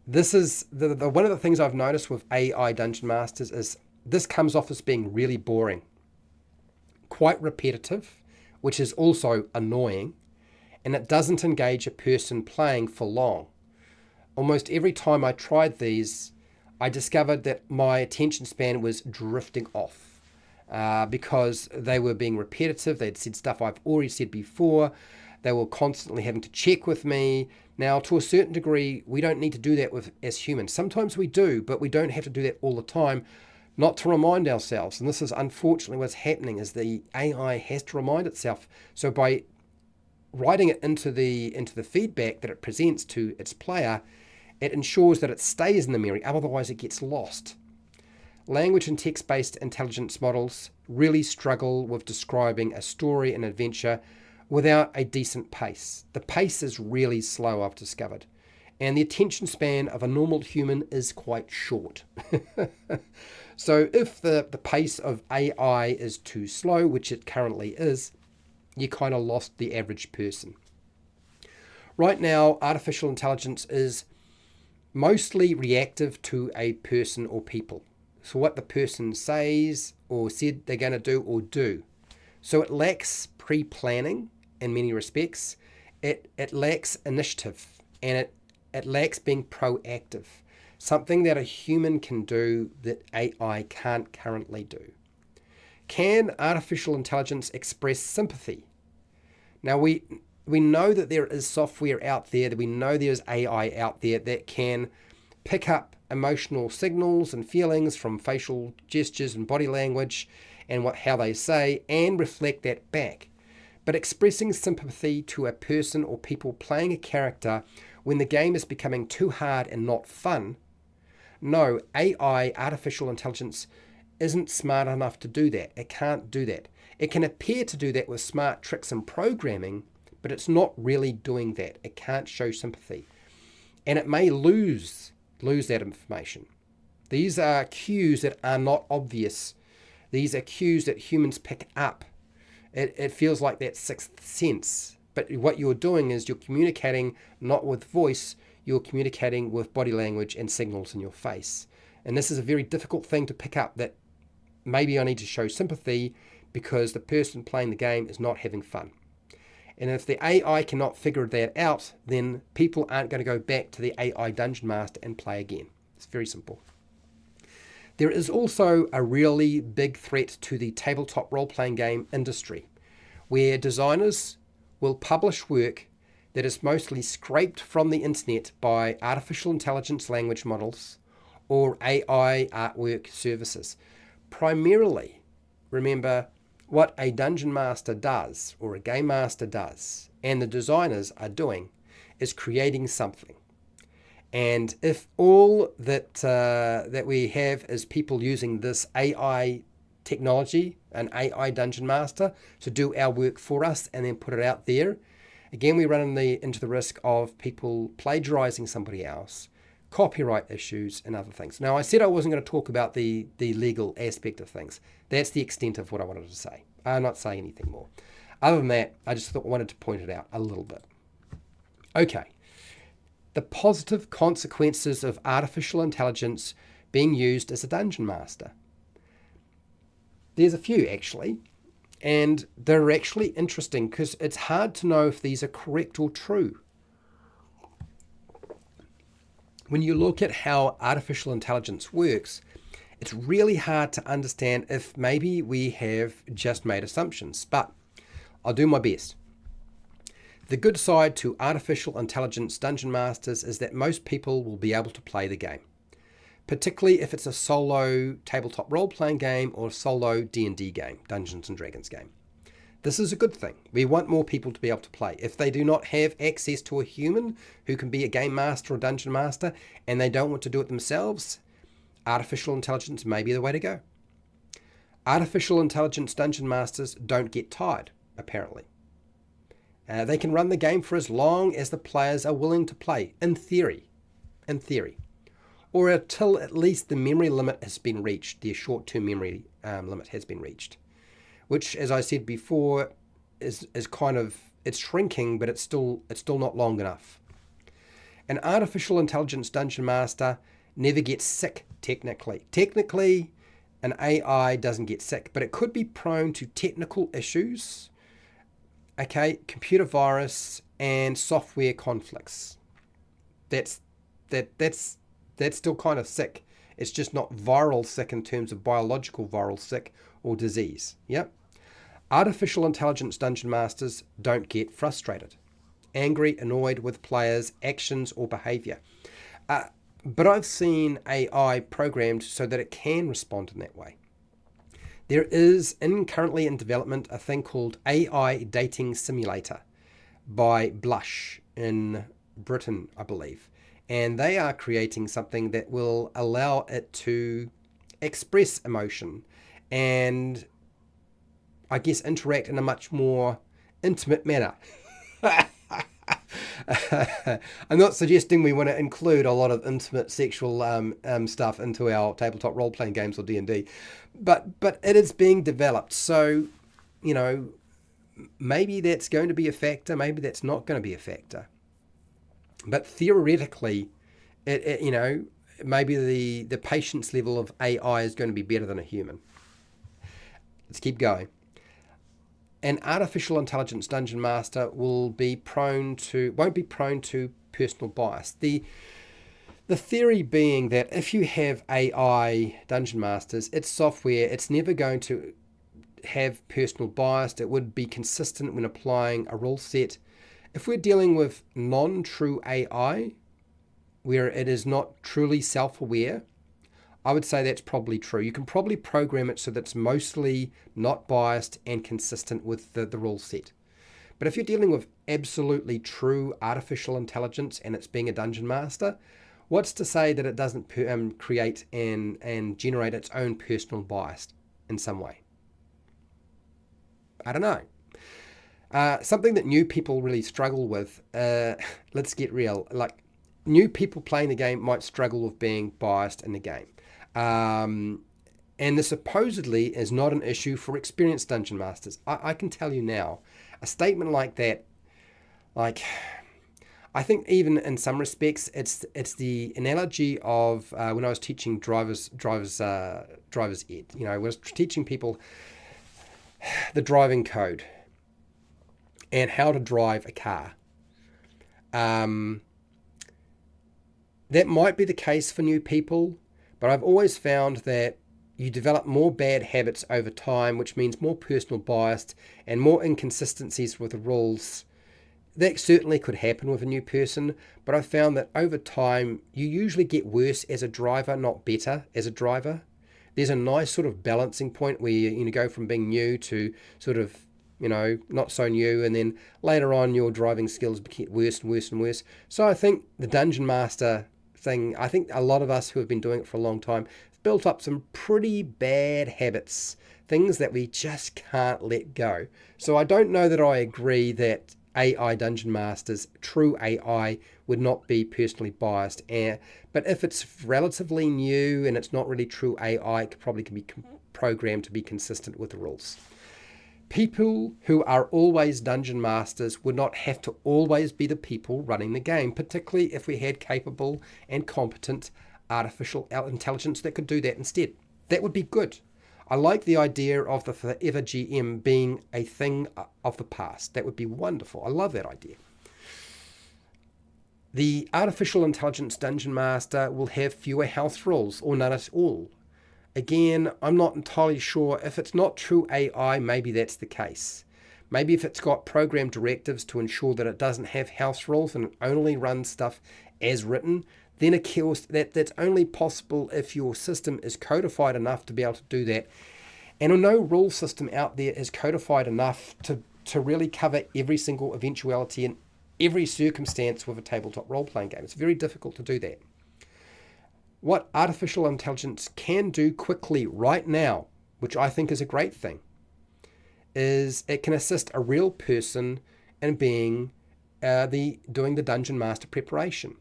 This is one of the things I've noticed with AI Dungeon Masters is this comes off as being really boring, quite repetitive, which is also annoying, and it doesn't engage a person playing for long. Almost every time I tried these, I discovered that my attention span was drifting off because they were being repetitive. They'd said stuff I've already said before. They were constantly having to check with me. Now, to a certain degree, we don't need to do that as humans. Sometimes we do, but we don't have to do that all the time, not to remind ourselves. And this is unfortunately what's happening, is the AI has to remind itself. So by writing it into the feedback that it presents to its player, it ensures that it stays in the memory, otherwise it gets lost. Language and text-based intelligence models really struggle with describing a story and adventure without a decent pace. The pace is really slow, I've discovered. and the attention span of a normal human is quite short. So if the pace of AI is too slow, which it currently is, you kind of lost the average person. Right now, artificial intelligence is mostly reactive to a person or people. So what the person says or said they're going to do or do. So it lacks pre-planning in many respects. It lacks initiative, and it lacks being proactive. Something that a human can do that AI can't currently do. Can artificial intelligence express sympathy? Now we know that there is software out there, that we know there's AI out there that can pick up emotional signals and feelings from facial gestures and body language and how they say, and reflect that back. But expressing sympathy to a person or people playing a character when the game is becoming too hard and not fun, no, AI, artificial intelligence, isn't smart enough to do that. It can't do that. It can appear to do that with smart tricks and programming, but it's not really doing that. It can't show sympathy. And it may lose that information. These are cues that are not obvious. These are cues that humans pick up. It feels like that sixth sense. But what you're doing is you're communicating not with voice, you're communicating with body language and signals in your face. And this is a very difficult thing to pick up, that maybe I need to show sympathy because the person playing the game is not having fun. And if the AI cannot figure that out, then people aren't going to go back to the AI Dungeon Master and play again. It's very simple. There is also a really big threat to the tabletop role-playing game industry, where designers will publish work that is mostly scraped from the internet by artificial intelligence language models or AI artwork services. Primarily, remember, what a dungeon master does or a game master does and the designers are doing is creating something. And if all that we have is people using this AI technology, an AI dungeon master, to do our work for us and then put it out there, again we run into the risk of people plagiarizing somebody else, copyright issues and other things. Now, I said I wasn't going to talk about the legal aspect of things. That's the extent of what I wanted to say. I'm not saying anything more. Other than that, I just wanted to point it out a little bit. Okay. The positive consequences of artificial intelligence being used as a dungeon master. There's a few, actually. And they're actually interesting because it's hard to know if these are correct or true. When you look at how artificial intelligence works, it's really hard to understand if maybe we have just made assumptions, but I'll do my best. The good side to artificial intelligence dungeon masters is that most people will be able to play the game, particularly if it's a solo tabletop role-playing game or a solo D&D game, Dungeons and Dragons game. This is a good thing. We want more people to be able to play. If they do not have access to a human who can be a game master or dungeon master and they don't want to do it themselves, artificial intelligence may be the way to go. Artificial intelligence dungeon masters don't get tired, apparently. They can run the game for as long as the players are willing to play, in theory. Or until at least the memory limit has been reached, the short-term memory limit has been reached. Which, as I said before, is kind of, it's shrinking, but it's still not long enough. An artificial intelligence dungeon master never gets sick, technically. Technically, an AI doesn't get sick, but it could be prone to technical issues, okay, computer virus, and software conflicts. That's still kind of sick. It's just not viral sick in terms of biological viral sick or disease. Yep. Artificial intelligence dungeon masters don't get frustrated, angry, annoyed with players' actions or behavior. But I've seen AI programmed so that it can respond in that way. There is currently in development a thing called AI Dating Simulator by Blush in Britain, I believe. And they are creating something that will allow it to express emotion and, I guess, interact in a much more intimate manner. I'm not suggesting we want to include a lot of intimate sexual stuff into our tabletop role-playing games or D&D, but it is being developed. So, you know, maybe that's going to be a factor, maybe that's not going to be a factor. But theoretically, you know, maybe the patience level of AI is going to be better than a human. Let's keep going. An artificial intelligence dungeon master won't be prone to personal bias. The theory being that if you have AI dungeon masters, it's software, it's never going to have personal bias. It would be consistent when applying a rule set. If we're dealing with non-true AI, where it is not truly self-aware, I would say that's probably true. You can probably program it so that it's mostly not biased and consistent with the rule set. But if you're dealing with absolutely true artificial intelligence and it's being a dungeon master, what's to say that it doesn't create and generate its own personal bias in some way? I don't know. Something that new people really struggle with, let's get real, like new people playing the game might struggle with being biased in the game. And this supposedly is not an issue for experienced dungeon masters. I can tell you now, a statement like that, like, I think even in some respects, it's the analogy of when I was teaching driver's ed. You know, I was teaching people the driving code and how to drive a car. That might be the case for new people, but I've always found that you develop more bad habits over time, which means more personal bias and more inconsistencies with the rules. That certainly could happen with a new person, but I've found that over time, you usually get worse as a driver, not better as a driver. There's a nice sort of balancing point where you go from being new to sort of, you know, not so new, and then later on your driving skills get worse and worse and worse. So I think the Dungeon Master thing, I think a lot of us who have been doing it for a long time have built up some pretty bad habits, things that we just can't let go. So I don't know that I agree that AI Dungeon Masters, true AI, would not be personally biased. But if it's relatively new and it's not really true AI, it probably can be programmed to be consistent with the rules. People who are always dungeon masters would not have to always be the people running the game, particularly if we had capable and competent artificial intelligence that could do that instead. That would be good. I like the idea of the forever GM being a thing of the past. That would be wonderful. I love that idea. The artificial intelligence dungeon master will have fewer health rules or none at all. Again, I'm not entirely sure. If it's not true AI, maybe that's the case. Maybe if it's got program directives to ensure that it doesn't have house rules and it only runs stuff as written, then that's only possible if your system is codified enough to be able to do that. And no rule system out there is codified enough to really cover every single eventuality and every circumstance with a tabletop role-playing game. It's very difficult to do that. What artificial intelligence can do quickly right now, which I think is a great thing, is it can assist a real person in being doing the dungeon master preparation.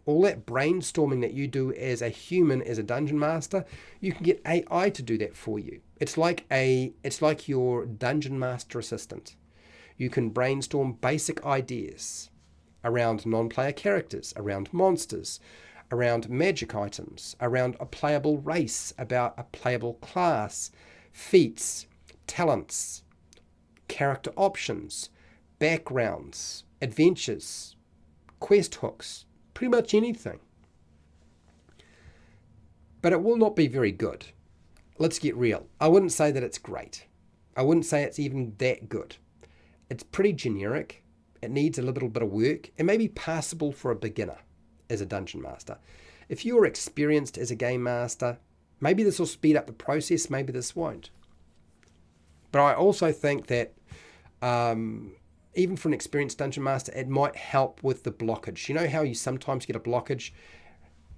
All that brainstorming that you do as a human, as a dungeon master, you can get AI to do that for you. It's like your dungeon master assistant. You can brainstorm basic ideas around non-player characters, around monsters, around magic items, around a playable race, about a playable class, feats, talents, character options, backgrounds, adventures, quest hooks, pretty much anything. But it will not be very good. Let's get real. I wouldn't say that it's great. I wouldn't say it's even that good. It's pretty generic. It needs a little bit of work. It may be passable for a beginner as a dungeon master. If you are experienced as a game master, maybe this will speed up the process, maybe this won't. But I also think that even for an experienced dungeon master, it might help with the blockage. You know how you sometimes get a blockage?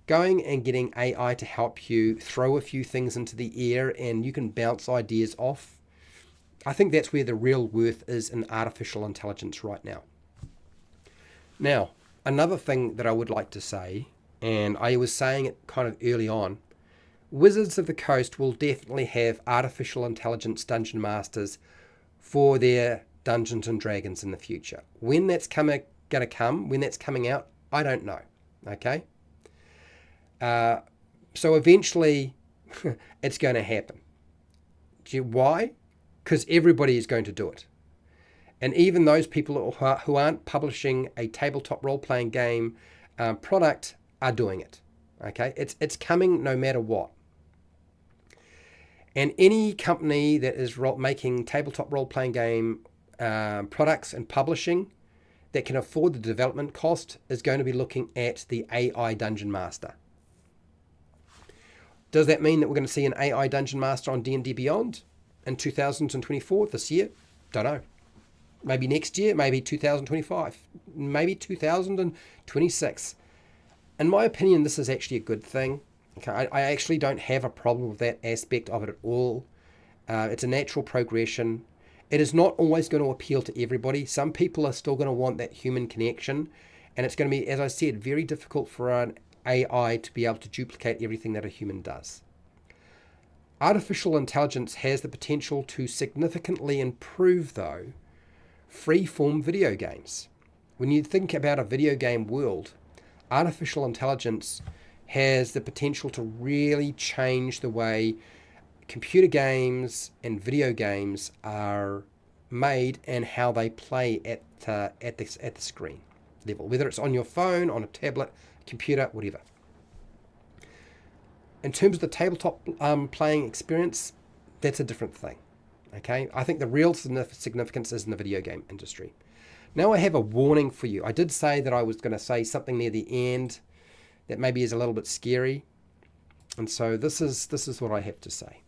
Going and getting AI to help you throw a few things into the air and you can bounce ideas off. I think that's where the real worth is in artificial intelligence right now. Now, another thing that I would like to say, and I was saying it kind of early on, Wizards of the Coast will definitely have artificial intelligence dungeon masters for their Dungeons and Dragons in the future. When that's when that's coming out, I don't know. Okay? So eventually, it's going to happen. Why? Because everybody is going to do it. And even those people who aren't publishing a tabletop role-playing game product are doing it. Okay? It's coming no matter what. And any company that is making tabletop role-playing game products and publishing that can afford the development cost is going to be looking at the AI Dungeon Master. Does that mean that we're going to see an AI Dungeon Master on D&D Beyond in 2024, this year? Don't know. Maybe next year, maybe 2025, maybe 2026. In my opinion, this is actually a good thing. Okay, I actually don't have a problem with that aspect of it at all. It's a natural progression. It is not always going to appeal to everybody. Some people are still going to want that human connection. And it's going to be, as I said, very difficult for an AI to be able to duplicate everything that a human does. Artificial intelligence has the potential to significantly improve, though, free-form video games. When you think about a video game world, artificial intelligence has the potential to really change the way computer games and video games are made and how they play at the screen level, whether it's on your phone, on a tablet, computer, whatever. In terms of the tabletop playing experience, that's a different thing. Okay, I think the real significance is in the video game industry. Now I have a warning for you. I did say that I was going to say something near the end that maybe is a little bit scary, and so this is what I have to say.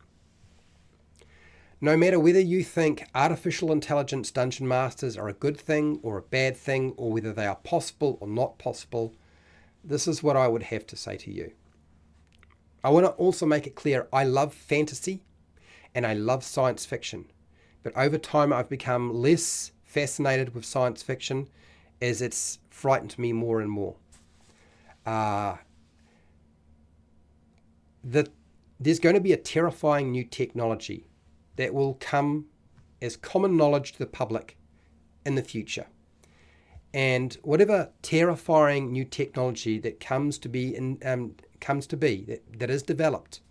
No matter whether you think artificial intelligence dungeon masters are a good thing or a bad thing, or whether they are possible or not possible, this is what I would have to say to you. I want to also make it clear, I love fantasy and I love science fiction, but over time I've become less fascinated with science fiction as it's frightened me more and more. There's going to be a terrifying new technology that will come as common knowledge to the public in the future. And whatever terrifying new technology that comes to be that is developed,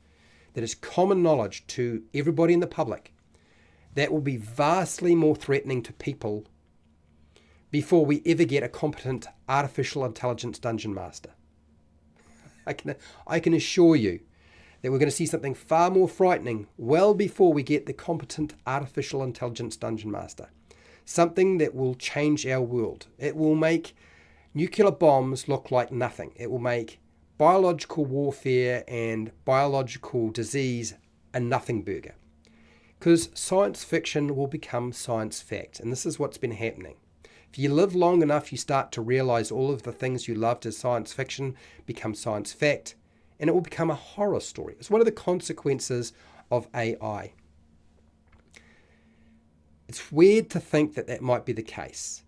that is common knowledge to everybody in the public, that will be vastly more threatening to people before we ever get a competent artificial intelligence dungeon master. I can assure you that we're going to see something far more frightening well before we get the competent artificial intelligence dungeon master. Something that will change our world. It will make nuclear bombs look like nothing. It will make biological warfare and biological disease a nothing burger. Because science fiction will become science fact. And this is what's been happening. If you live long enough, you start to realize all of the things you loved as science fiction become science fact. And it will become a horror story. It's one of the consequences of AI. It's weird to think that that might be the case.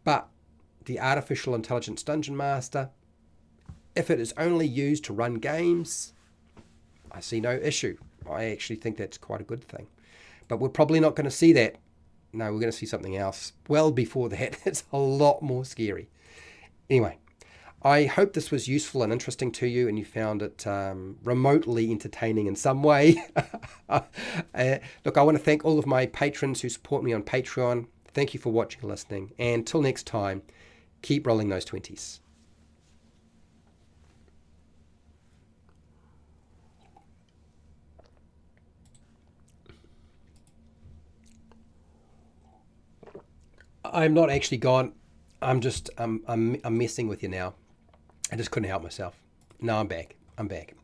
But the artificial intelligence dungeon master, if it is only used to run games, I see no issue. I actually think that's quite a good thing. But we're probably not going to see that. No, we're going to see something else well before that. It's a lot more scary. Anyway, I hope this was useful and interesting to you and you found it remotely entertaining in some way. Look, I want to thank all of my patrons who support me on Patreon. Thank you for watching and listening. And till next time, keep rolling those 20s. I'm not actually gone. I'm messing with you now. I just couldn't help myself. No, I'm back.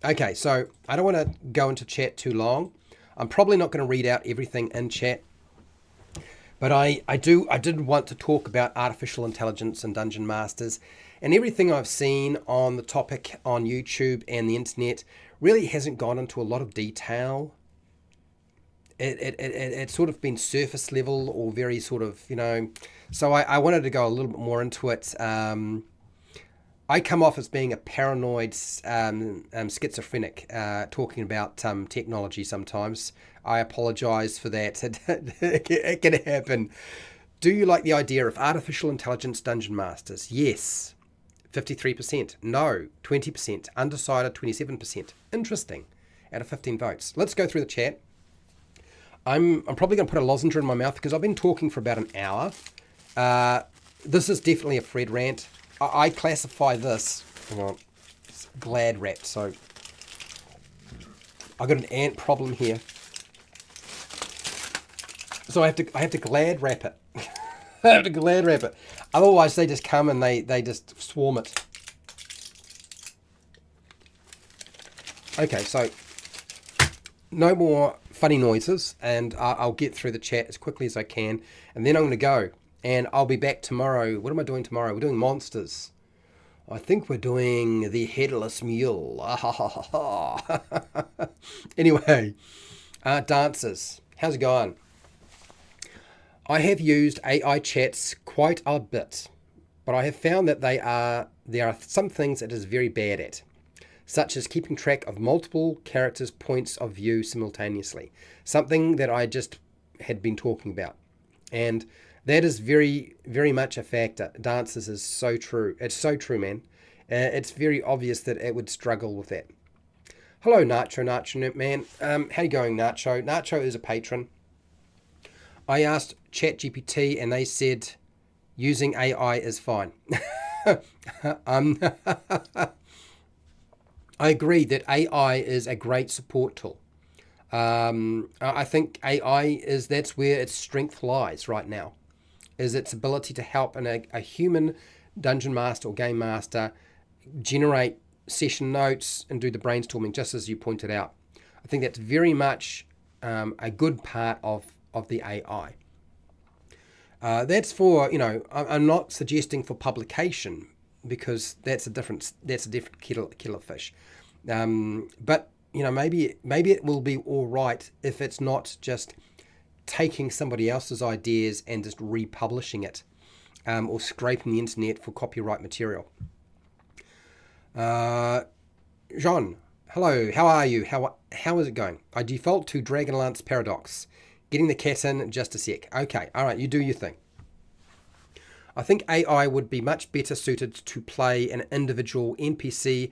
Okay, so I don't want to go into chat too long. I'm probably not going to read out everything in chat. But I did want to talk about artificial intelligence and dungeon masters, and everything I've seen on the topic on YouTube and the internet really hasn't gone into a lot of detail it's sort of been surface level or very sort of, so I wanted to go a little bit more into it. I come off as being a paranoid schizophrenic, talking about technology sometimes. I apologize for that. It can happen. Do you like the idea of artificial intelligence dungeon masters? Yes. 53%. No. 20%. Undecided 27%. Interesting. Out of 15 votes. Let's go through the chat. I'm probably going to put a lozenge in my mouth because I've been talking for about an hour. This is definitely a Fred rant. I classify this, hang on, it's glad wrapped, so I've got an ant problem here. So I have to glad wrap it. I have to glad wrap it. Otherwise they just come and they just swarm it. Okay, so no more funny noises, and I'll get through the chat as quickly as I can, and then I'm going to go. And I'll be back tomorrow. What am I doing tomorrow? We're doing monsters. I think we're doing the headless mule. Anyway, dancers. How's it going? I have used AI chats quite a bit, but I have found that there are some things it is very bad at, such as keeping track of multiple characters' points of view simultaneously. Something that I just had been talking about. And that is very, very much a factor. Dancers is so true. It's so true, man. It's very obvious that it would struggle with that. Hello, Nacho man. How you going, Nacho? Nacho is a patron. I asked ChatGPT and they said using AI is fine. I agree that AI is a great support tool. I think that's where its strength lies right now, is its ability to help a human dungeon master or game master generate session notes and do the brainstorming, just as you pointed out. I think that's very much a good part of the AI. That's for, I'm not suggesting for publication, because that's a different kettle of fish. But maybe it will be all right if it's not just taking somebody else's ideas and just republishing it, or scraping the internet for copyright material. Jean, hello, how are you? How is it going? I default to Dragonlance Paradox. Getting the cat in just a sec. Okay, all right, you do your thing. I think AI would be much better suited to play an individual NPC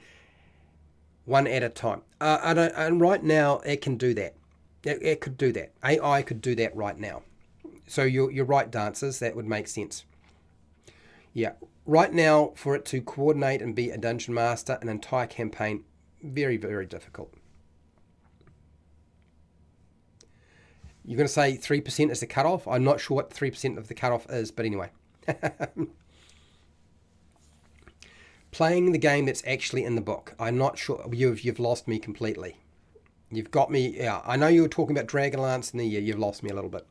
one at a time. And right now, it can do that. It could do that. AI could do that right now. So you're right, dancers. That would make sense. Yeah. Right now, for it to coordinate and be a dungeon master, an entire campaign, very, very difficult. You're going to say 3% is the cutoff? I'm not sure what 3% of the cutoff is, but anyway. Playing the game that's actually in the book. I'm not sure. You've lost me completely. You've got me. Yeah, I know you were talking about Dragonlance, and you've lost me a little bit.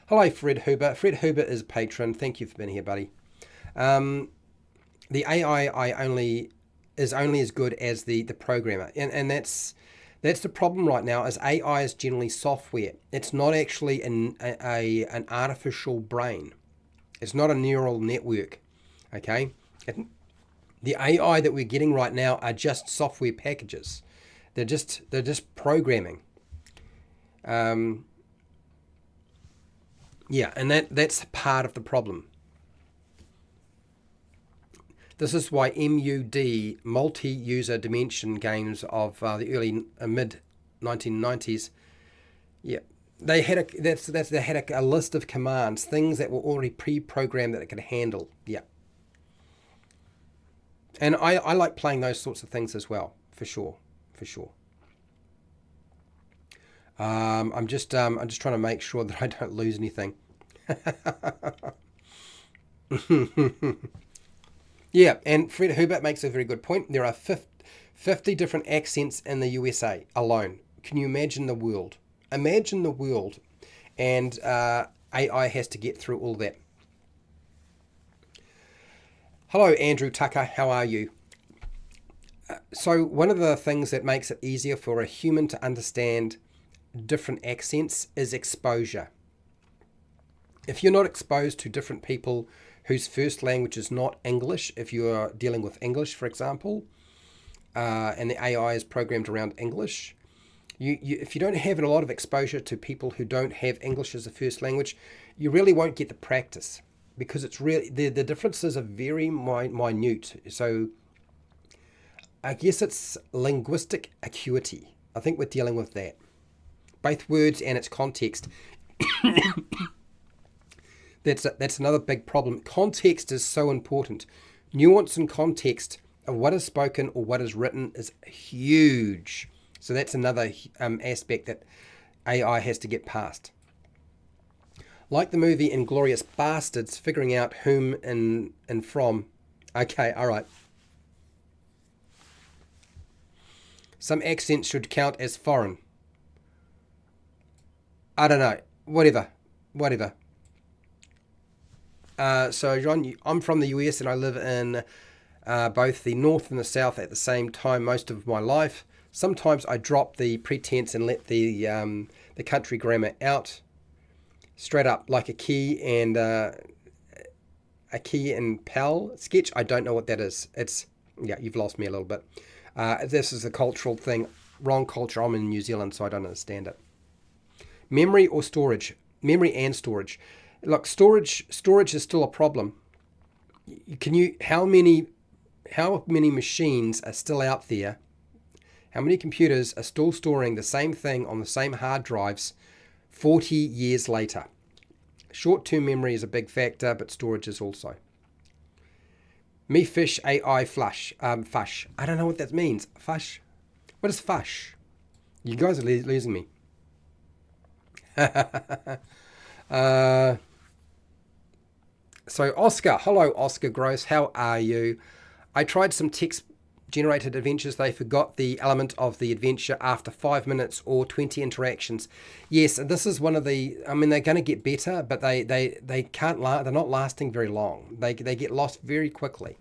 Hello, Fred Huber. Fred Huber is a patron. Thank you for being here, buddy. The AI is only as good as the programmer, and that's the problem right now. Is AI is generally software. It's not actually an artificial brain. It's not a neural network. Okay, the AI that we're getting right now are just software packages. They're just programming. Yeah, and that's part of the problem. This is why MUD, multi-user dimension games of the early mid 1990s, yeah, they had a list of commands, things that were already pre-programmed that it could handle. Yeah, and I like playing those sorts of things as well, for sure. I'm just trying to make sure that I don't lose anything. Yeah, and Fred Hubert makes a very good point. There are 50 different accents in the USA alone. Can you imagine the world? Imagine the world, and AI has to get through all that. Hello, Andrew Tucker. How are you? So one of the things that makes it easier for a human to understand different accents is exposure. If you're not exposed to different people whose first language is not English, if you're dealing with English, for example, and the AI is programmed around English, if you don't have a lot of exposure to people who don't have English as a first language, you really won't get the practice, because it's really the differences are very minute. So I guess it's linguistic acuity. I think we're dealing with that. Both words and its context. That's another big problem. Context is so important. Nuance and context of what is spoken or what is written is huge. So that's another aspect that AI has to get past. Like the movie Inglourious Bastards, figuring out whom and from. Okay, all right. Some accents should count as foreign. I don't know. Whatever. So, John, I'm from the US and I live in both the North and the South at the same time most of my life. Sometimes I drop the pretense and let the country grammar out straight up, like a key and pal sketch. I don't know what that is. Yeah, you've lost me a little bit. This is a cultural thing. Wrong culture. I'm in New Zealand, so I don't understand it. Memory or storage? Memory and storage. Look, storage is still a problem. How many machines are still out there? How many computers are still storing the same thing on the same hard drives 40 years later? Short-term memory is a big factor, but storage is also. Me fish AI flush. Fush. I don't know what that means. Fush. What is fush? You guys are losing me. So Oscar, hello Oscar Gross, how are you? I tried some text-generated adventures. They forgot the element of the adventure after 5 minutes or 20 interactions. Yes, this is one of the. I mean, they're going to get better, but they can't. They're not lasting very long. They get lost very quickly.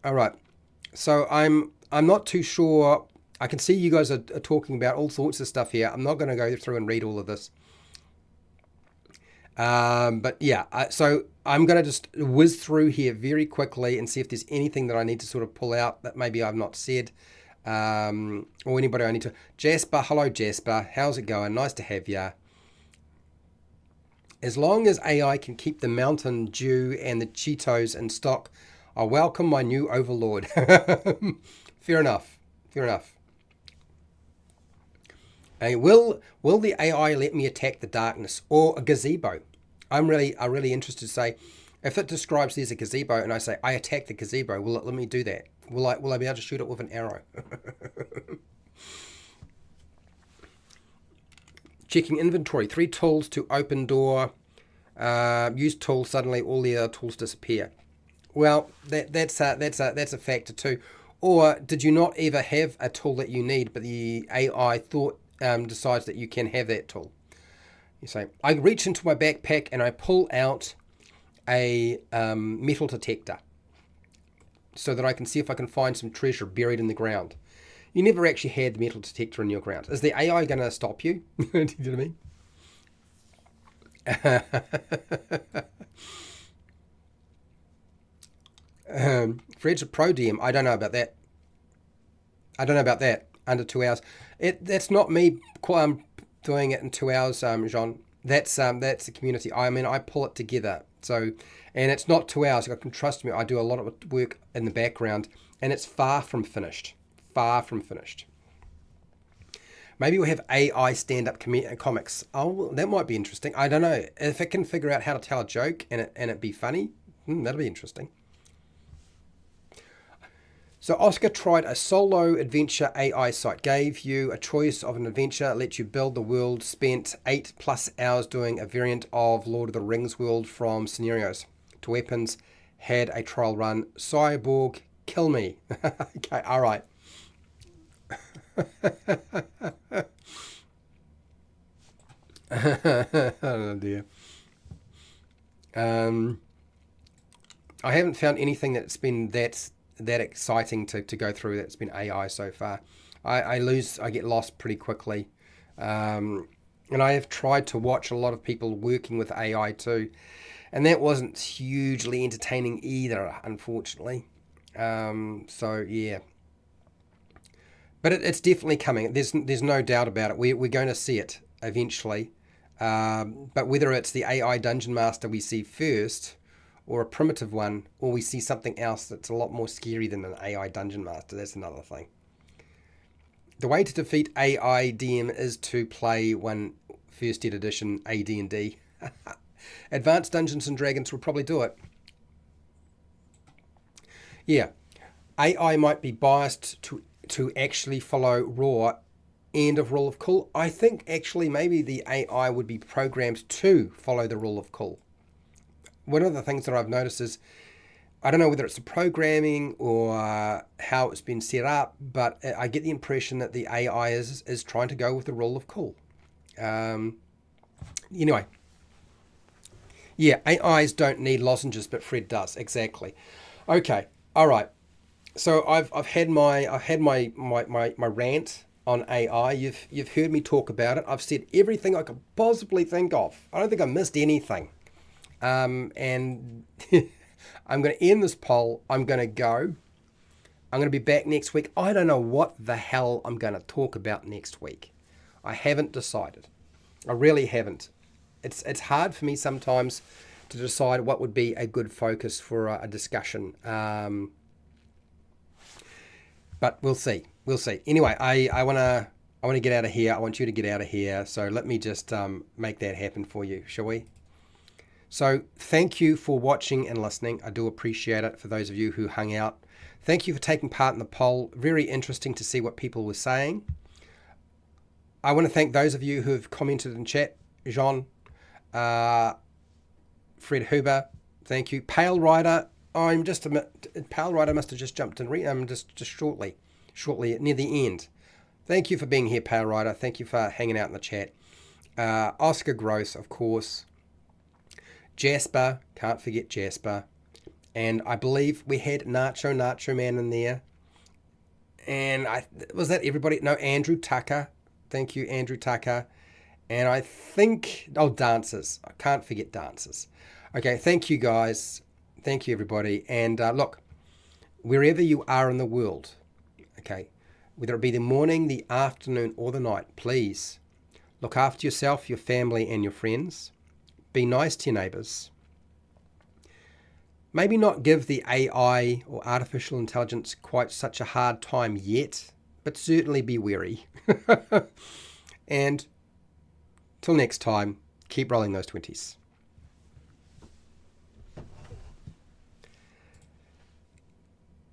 All right. So I'm not too sure. I can see you guys are talking about all sorts of stuff here. I'm not going to go through and read all of this. But yeah, so I'm going to just whiz through here very quickly and see if there's anything that I need to sort of pull out that maybe I've not said, or anybody I need to. Jasper, hello Jasper, how's it going? Nice to have you. As long as AI can keep the Mountain Dew and the Cheetos in stock, I welcome my new overlord. Fair enough. Will the AI let me attack the darkness or a gazebo? I'm really interested to say, if it describes there's a gazebo and I say I attack the gazebo, will it let me do that? Will I be able to shoot it with an arrow? Checking inventory. 3 tools to open door. Use tool. Suddenly all the other tools disappear. Well, that's a factor too. Or did you not ever have a tool that you need, but the AI decides that you can have that tool? You say, I reach into my backpack and I pull out a metal detector so that I can see if I can find some treasure buried in the ground. You never actually had the metal detector in your ground. Is the AI going to stop you? Do you know what I mean? Fred's a pro DM. I don't know about that. Under 2 hours. That's not me doing it in 2 hours, Jean. That's the community. I mean, I pull it together. So, and it's not 2 hours. You can trust me. I do a lot of work in the background, and it's far from finished. Maybe we'll have AI stand-up comics. Oh, that might be interesting. I don't know. If it can figure out how to tell a joke and it be funny, that'll be interesting. So Oscar tried a solo adventure AI site, gave you a choice of an adventure, let you build the world, spent 8+ hours doing a variant of Lord of the Rings world from scenarios to weapons, had a trial run. Cyborg, kill me. Okay, all right. Oh dear. I haven't found anything that's been that exciting to go through that's been AI so far. I get lost pretty quickly. And I have tried to watch a lot of people working with AI too, and that wasn't hugely entertaining either, unfortunately. So yeah, but it's definitely coming. There's no doubt about it. We're going to see it eventually. But whether it's the AI Dungeon Master we see first, or a primitive one, or we see something else that's a lot more scary than an AI Dungeon Master, that's another thing. The way to defeat AI DM is to play one first ed edition AD&D. Advanced Dungeons and Dragons will probably do it. Yeah, AI might be biased to actually follow raw end of rule of cool. I think actually maybe the AI would be programmed to follow the rule of cool. One of the things that I've noticed is, I don't know whether it's the programming or how it's been set up, but I get the impression that the AI is trying to go with the rule of cool. Anyway, yeah, AIs don't need lozenges, but Fred does. Exactly. Okay. All right. So I've had my rant on AI. You've heard me talk about it. I've said everything I could possibly think of. I don't think I missed anything. And I'm going to end this poll. I'm going to go. I'm going to be back next week. I don't know what the hell I'm going to talk about next week. I haven't decided. I really haven't. It's hard for me sometimes to decide what would be a good focus for a discussion. But we'll see. We'll see. Anyway, I want to get out of here. I want you to get out of here. So let me just make that happen for you, shall we? So thank you for watching and listening. I do appreciate it for those of you who hung out. Thank you for taking part in the poll. Very interesting to see what people were saying. I want to thank those of you who have commented in chat. Jean, Fred Huber, thank you. Pale Rider, Pale Rider must have just jumped in just shortly near the end. Thank you for being here, Pale Rider. Thank you for hanging out in the chat. Oscar Gross, of course. Jasper, can't forget Jasper. And I believe we had Nacho Man in there. And was that everybody? No, Andrew Tucker. Thank you, Andrew Tucker. And I think, dancers. I can't forget dancers. Okay, thank you guys. Thank you, everybody. And look, wherever you are in the world, okay, whether it be the morning, the afternoon, or the night, please look after yourself, your family, and your friends. Be nice to your neighbors. Maybe not give the AI or artificial intelligence quite such a hard time yet, but certainly be wary. And till next time, keep rolling those 20s.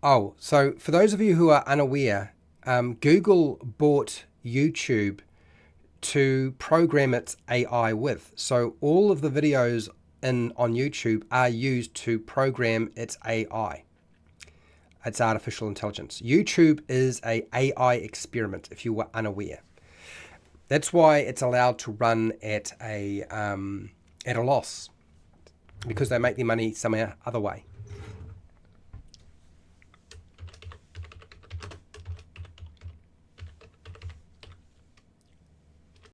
Oh, so for those of you who are unaware, Google bought YouTube to program its AI with. So all of the videos on YouTube are used to program its AI, its artificial intelligence. YouTube is a AI experiment, if you were unaware. That's why it's allowed to run at a loss, because they make their money some other way.